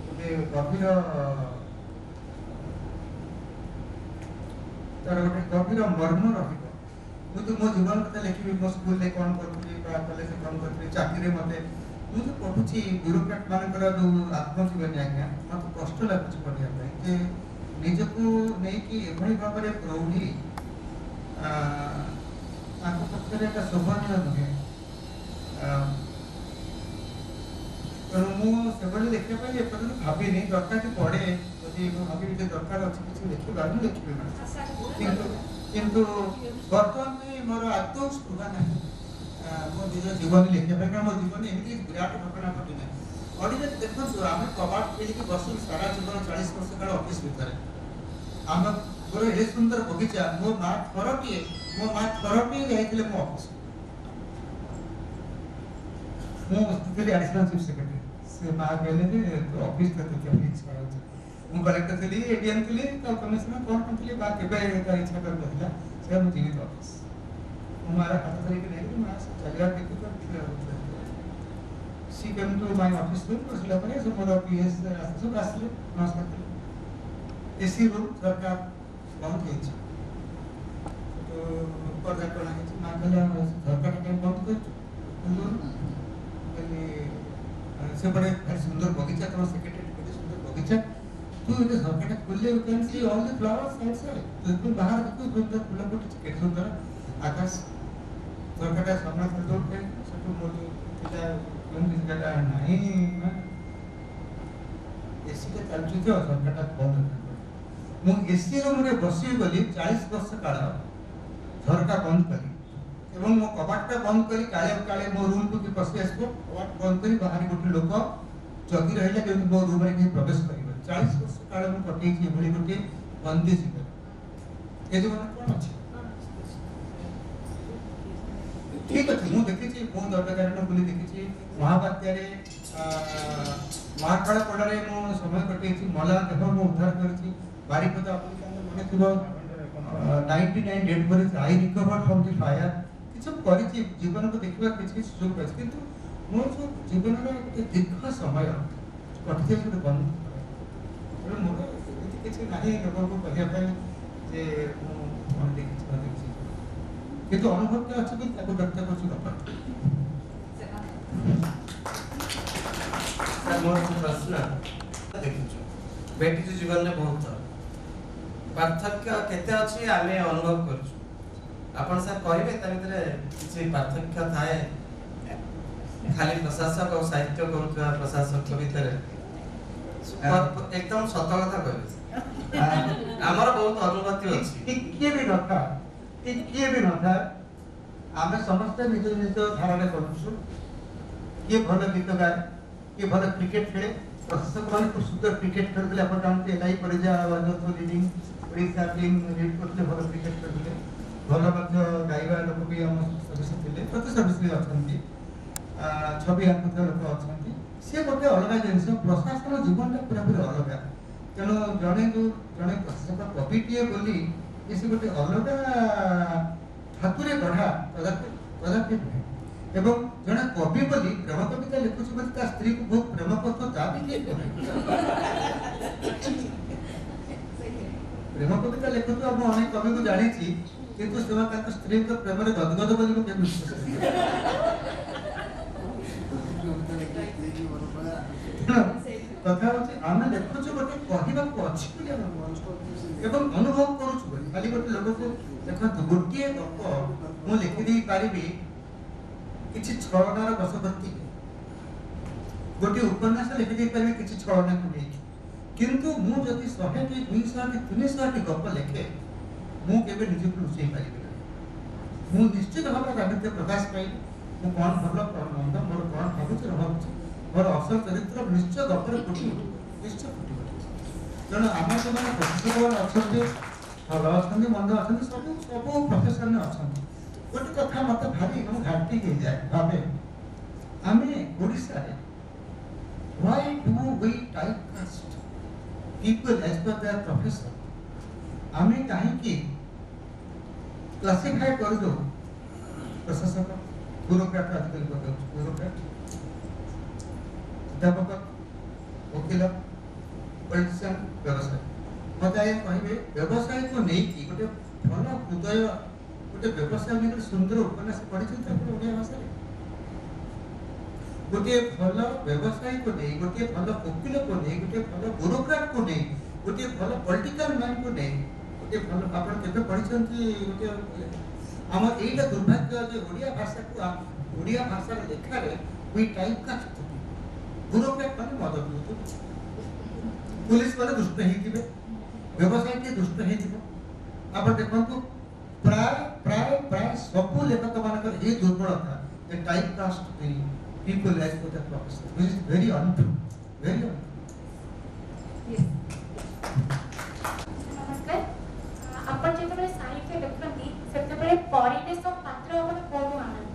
E: गोटे गभीर तार गोटे गभीर मर्म रहिब मु तो मो जीवन कथा लिखी मो स्कूल रे कौन करथि कॉलेज रे कौन करथि चाकरी मते मुझे पढ़ुची ब्यूरोक्राट मानकर जो आत्मजीवनी आज्ञा मत कष्ट लगुच पढ़ा जे निजको नहीं कि एभली भाव में प्रौढ़ी पक्षरे एक शोभनीय नुहे तेणु मुझे देखा एपर्तंत भावी दरकार पढ़े जदि भावी दरकार अच्छे किसी लिखा लिखी किंतु बर्तमान में मोर आदौ स्पृहा ना मो निज जीवन लिखा कारण मो जीवन एमती विराट घटना घटी ना अड़े देखो आम कबाट खोलिक बस सारा जीवन 40 वर्ष काल ऑफिस भितर आम मोर ए सुंदर बगीचा मो माँ थरपी जाइए मो ऑफिस मुझे एडिशनल चीफ सेक्रेटरी से माँ कहले तो ऑफिस तो क्या इच्छा हो कलेक्टर थी एडीएम थी कमिश्नर कौन कौन थी बा केबे इच्छा कर रहा से हम जीवित ऑफिस हमारा खाता तरीके नहीं मां चलिया देखो तो she came to my office room बसला पर सब मोर पीएस सब आसले नमस्कार एसी रूम सरकार बहुत ही तो पर्दा कोना है मां कहले सरकार के बंद कर से बड़े सुंदर बगीचा तो सेक्रेटरी सुंदर बगीचा तू ये सरकार खुले you can see all the flowers outside तो तू बाहर देखो सुंदर फूल फुट केते सुंदर आकाश सरकार सामना कर दो के सब मोदी पिता कौन किस जगह नहीं ना एसी के चलची तो सरकार बंद कर मु एसी रूम रे बसी गली 40 वर्ष काल झरका बंद करी एवं मो कबाटा बंद करी काले काले मो रूम को पसी आसबो कबाट बंद करी बाहर गोटे लोक जगी रहिला कि मो रूम रे के प्रवेश करिबो 40 वर्ष काल मु कटै छी भली गोटे बंदी जीवन ए जीवन कोन अछि ठीक अछि मु देखि छी मो दर्दकारण बोली देखि छी महाबात्या रे महाकाल पड़ारे मु समय कटै छी मला देखो मु उद्धार करछि बारिपदा अपन मने थिबो 99 डेट पर आई रिकवर फ्रॉम द फायर किछु करिछि जीवन को देखिबा किछि सुযোগ पाइछि किंतु मोर जो जीवन रे एक दीर्घ समय कटि जे बंद तो मोर एति किछि नाही लोक को कहिया पाए जे मु देखिछि किंतु अनुभव के अछि कि ताको व्यक्त करछु डॉक्टर
H: सर मोर प्रश्न देखिछु बेटी जीवन में बहुत पार्थक्य केते अछि आमे अनुभव करछु आपण सर कहबे त भितरे किछि पार्थक्य थाए खाली प्रशासक और साहित्य करूवा प्रशासक के भितरे एकदम सत कथा कहबे हमर बहुत अनुभूति अछि
E: किए भी नथा आमे समस्त निज निज धारणा करछु ये भल गीत गाए ये भल क्रिकेट खेले प्रशासक माने खूब सुंदर क्रिकेट खेलते अपन जानते एलाई परिजा वाजो लीडिंग ओडिशा टीम लीड करते भल क्रिकेट खेलते भल मध्य गाइबा लोक भी हम सर्विस थिले प्रति सर्विस भी अछंती छवि आंकुत लोक अछंती से गोटे अलग जिनस प्रशासन जीवन पूरा पूरा अलग तेणु जड़े प्रशासक कविटीए बोली ये से गोटे अलग ठाकुरे गढ़ा कदापि नुहे एवं जड़े कवि बोली प्रेम कविता लिखुची बोली ता स्त्री को बहुत प्रेम करतो ता भी किए प्रेम कविता लिखुतो हम अनेक कवि को जानी छी किंतु सेवा ताक स्त्री को प्रेम रे गदगद बोली को के विश्वास कथा होची आमे देखुछु गोटे कहिबा को अछि बोली एवं अनुभव करूछु बोली खाली गोटे लोक को देखो गोटे गप मु लिखि दी पारिबी किछि छलनार बसवर्ती गोटे उपन्यास लिखि दी पारिबी किछि छलना को नै किंतु मु जति 100 कि 200 कि 300 कि गप लिखे मु केबे निजे को लुचै पारिबी मु निश्चित भाव रे प्रकाश पाइ मु कोन भलो कोन मंद मोर कोन भाबुछ रहउछ मोर असल चरित्र निश्चय गपर फुटी निश्चय फुटी जण आमे तो माने प्रशिक्षक अछंती भलो अछंती मंद अछंती सब प्रोफेशनल अछंती गोटे कथा मत भारी हम घाटी के जाए भाबे आमे ओडिसा रे why do we typecast people as per their profession आमे काहे की क्लासिफाई कर दो प्रशासक ब्यूरोक्रेट आजकल कहते हैं ब्यूरोक्रेट अध्यापक वकील पॉलिटिशियन व्यवसाय मत ये कहबे व्यवसाय को नहीं की गोटे भल हृदय गोटे व्यवसाय में सुंदर उपन्यास पढ़ी ओडिया भाषा गोटे भल व्यवसायी को नहीं, गोटे भल वकील को नहीं, गोटे भल ब्यूरोक्राट को नहीं, गोटे भल पॉलिटिकल मैन को नहीं, गोटे भल आपण केबे पढिसंती गोटे हम एटा दुर्भाग्य जे ओडिया भाषा को ओडिया भाषा लेखा रे वी टाइप कास्ट ब्यूरोक्रेट माने मदद होतो, पुलिस माने दुष्ट हेतिबे, व्यवसायी के दुष्ट हेतिबे। आपण देखंतु प्राय प्राय प्राय सब लेखक मानकर ए दुर्बलता the typecast the people as for the professor, which is very untrue, very untrue.
G: नमस्कार आपण जेतबे साहित्य लेखती सेतबे परिवेश पात्र आपण कोन आनंद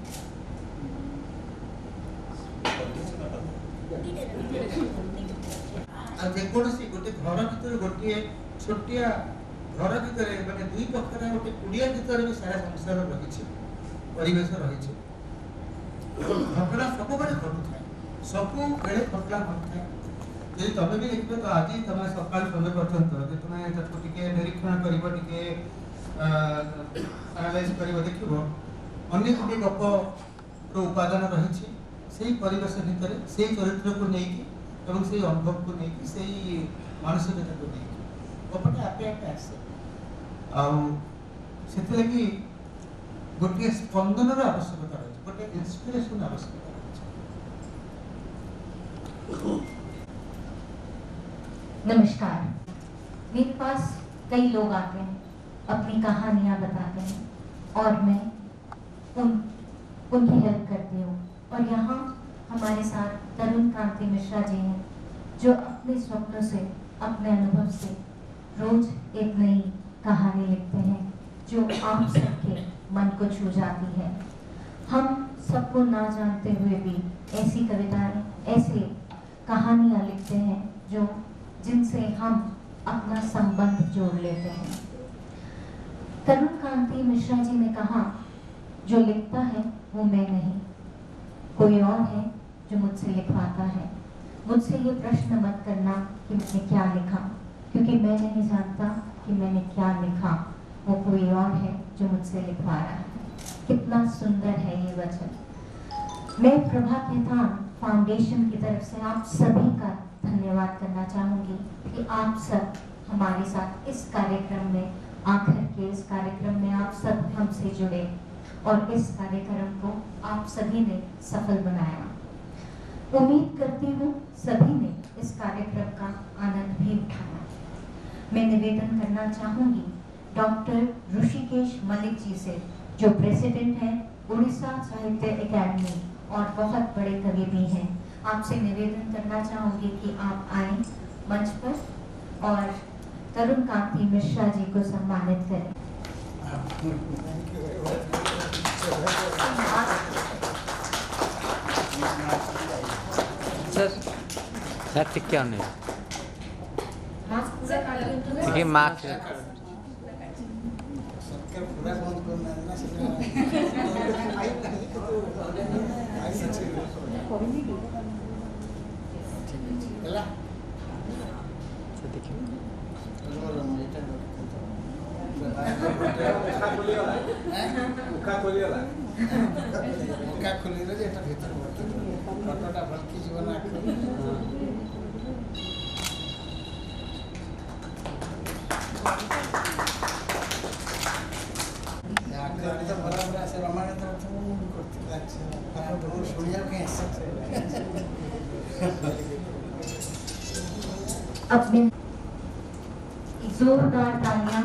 E: आ जे कोनसी गोटे घर भीतर गोटे छोटिया घर भीतर माने दुई पक्षर गोटे कुडिया भीतर भी सारा संसार रहिछि, परिवेश रहिछि। घटना सब बड़े घटुଥାଏ, सबु बेले घटना घटुଥାଏ। यदि तमे भी लिखबे तो आज तमे सकाळ समय पर्यंत जे तमे ताको टिके निरीक्षण करिवो, टिके एनालाइज करिवो, देखिवो अनेक गुडी गप रो उपादान रहिछि सेही परिवेश भितर, सेही चरित्र को नेकी एवं सेही अनुभव को नेकी, सेही मानसिकता को नेकी गपटा आपे आपे आसे। आ सेते लगी गोटे स्पंदन रो आवश्यकता रही, गोटे इंस्पिरेशन आवश्यकता रही।
I: नमस्कार, मेरे पास कई लोग आते हैं, अपनी कहानियां बताते हैं और मैं उनकी हेल्प करती हूँ। और यहाँ हमारे साथ तरुण कांति मिश्रा जी हैं, जो अपने स्वप्नों से, अपने अनुभव से रोज एक नई कहानी लिखते हैं जो आप सबके मन को छू जाती है। हम सबको ना जानते हुए भी ऐसी कविताएं, ऐसे कहानियां लिखते हैं जो जिनसे हम अपना संबंध जोड़ लेते हैं। तरुण कांति मिश्रा जी ने कहा, जो लिखता है वो मैं नहीं, कोई और है जो मुझसे लिखवाता है। मुझसे ये प्रश्न मत करना कि मैंने क्या लिखा, क्योंकि मैं नहीं जानता कि मैंने क्या लिखा, वो कोई और है जो मुझसे लिखवा रहा है। कितना सुंदर है ये वचन। मैं प्रभा खेतान फाउंडेशन की तरफ से आप सभी का धन्यवाद करना चाहूंगी कि आप सब हमारे साथ इस कार्यक्रम में, आखिर के इस कार्यक्रम में आप सब हमसे जुड़े और इस कार्यक्रम को आप सभी ने सफल बनाया। उम्मीद करती हूँ सभी ने इस कार्यक्रम का आनंद भी उठाया। मैं निवेदन करना चाहूंगी डॉक्टर ऋषिकेश मलिक जी से, जो प्रेसिडेंट हैं उड़ीसा साहित्य एकेडमी और बहुत बड़े कवि भी हैं। आपसे निवेदन करना चाहूंगी कि आप आए मंच पर और तरुण कांति मिश्रा जी को सम्मानित करें।
J: सर ठीक क्या नहीं देखिए मार्क्स
I: अपने जोरदार तालियां।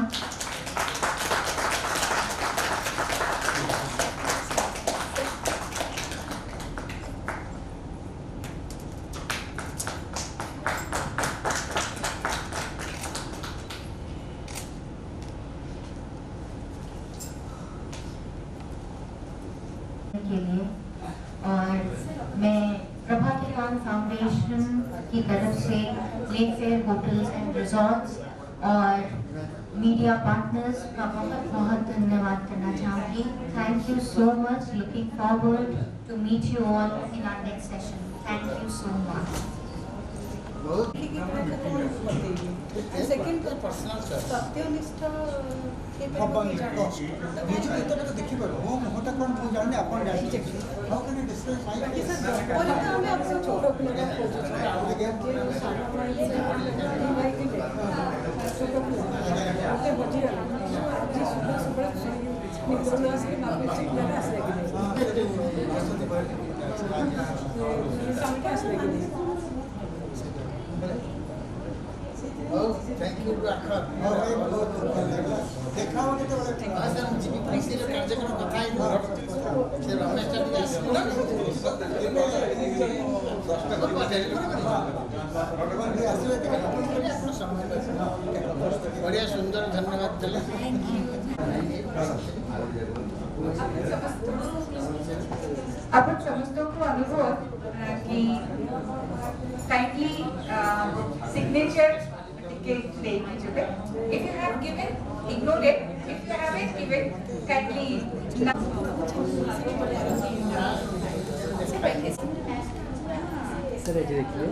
I: के लिए और मैं प्रभा खेतान फाउंडेशन की तरफ से लेकफेयर होटल्स एंड रिजॉर्ट्स और मीडिया पार्टनर्स का बहुत बहुत धन्यवाद करना चाहूँगी। Thank you so much, looking forward to meet you all in our next session. Thank you so much.
K: Second सत्यनिष्ठ के
E: ହବନି ନିଜ ଭିତରେ ତ ଦେଖିପାରିବ ମୋ ମୁହଁଟା କ'ଣ ମୁଁ ଜାଣିନି ଆପଣ ଜାଣିଛି how can you describe my thank you देखा हो तो कार्यक्रम कथा से रमेश बढ़िया सुंदर धन्यवाद देले
C: आपण समजतो को अनुरोध की काइंडली सिग्नेचर टिकट देगी जो है if you have given ignore it if you haven't given kindly
J: sir ये देखिए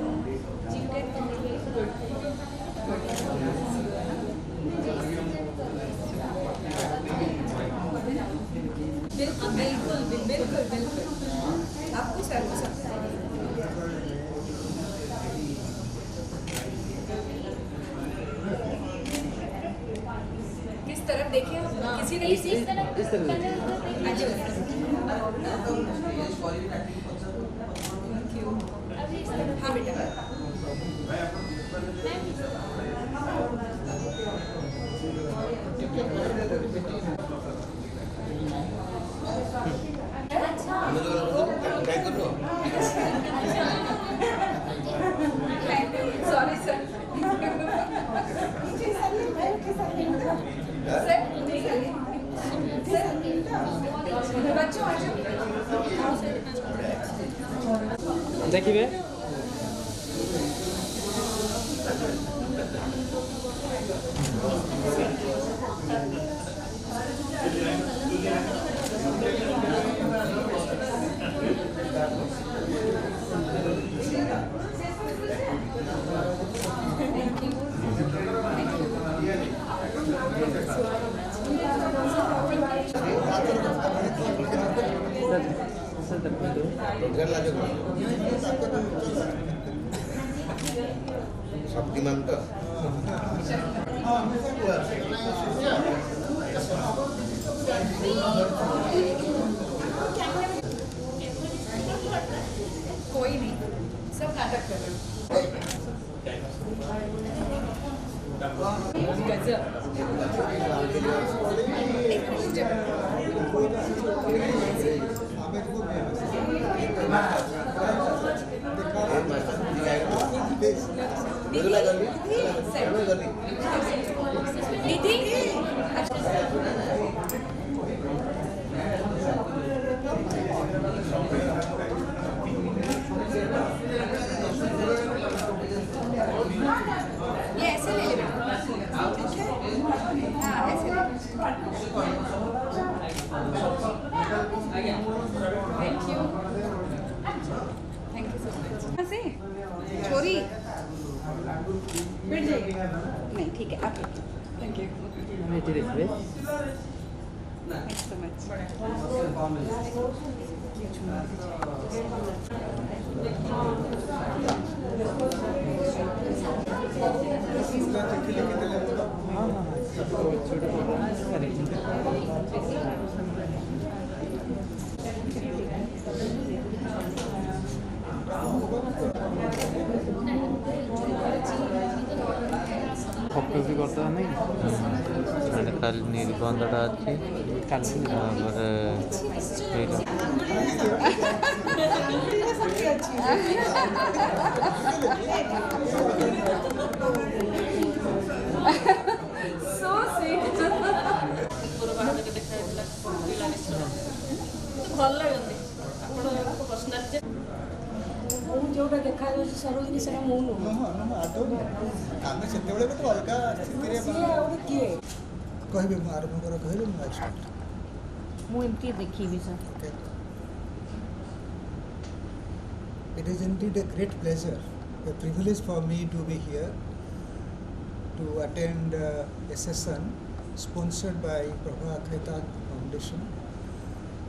B: बिल्कुल बिल्कुल बिल्कुल आपको सर किस तरफ देखे किसी ने इस तरफ हाँ बेटा सॉरी सर बच्चों
J: देखिए
E: शक्तिमान तो
B: कोई नहीं सब नाटक कर रहे दीदी ये ऐसे ले ले हाँ ऐसे ले थैंक यू सो मच कहाँ से छोरी बैठ जाइए नहीं ठीक है आप थैंक यू
J: देखिए
B: थैंक सो मच
J: कॉपी भी करता नहीं मैंने कल निबंधटा अच्छी
B: so sweet
K: ଭଲ ଲାଗନ୍ତି ଆପଣଙ୍କ ପର୍ସନାଲିଟି ମୁଁ ଯୋଉଟା ଦେଖାଯାଉଛି ସରୋଜିନୀ ସେଟା ମୁଁ ନୁହଁ
E: ଆମେ ସେତେବେଳେ ଗୋଟେ ଅଲଗା ସ୍ଥିତିରେ
K: କିଏ
E: କହିବେ ମୁଁ ଆରମ୍ଭ କର କହିବେ
K: ମୁଁ ଏମିତି ଦେଖିବି sir
E: It is indeed a great pleasure, a privilege for me to be here to attend a session sponsored by Prabha Khaitan Foundation.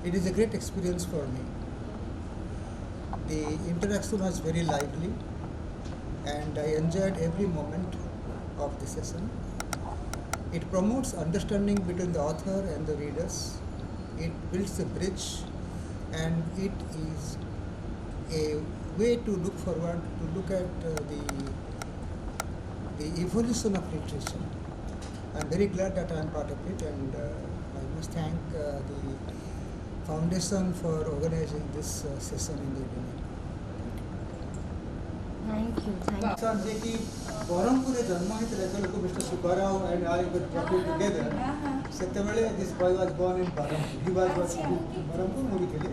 E: It is a great experience for me. The interaction was very lively and I enjoyed every moment of the session. It promotes understanding between the author and the readers. It builds a bridge and it is a way to look forward, to look at the evolution of literature. I'm very glad that I'm part of it, and I must thank the foundation for organizing this session in the evening.
I: Thank you.
E: Sir, जे कि बरहमपुर जन्म होता लोक mister Subbarao and I were working together सेतेबेले this boy was born in Berhampur he was Berhampur movie थे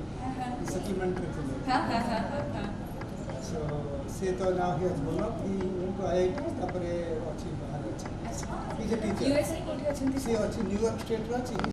E: settlement थे so से तो नाउ ही हैज बोला कि उनको आईआईटी तापरे अछि बाहर अछि इज अ टीचर यूएसए कोठी अछि से अछि न्यूयॉर्क स्टेट रो अछि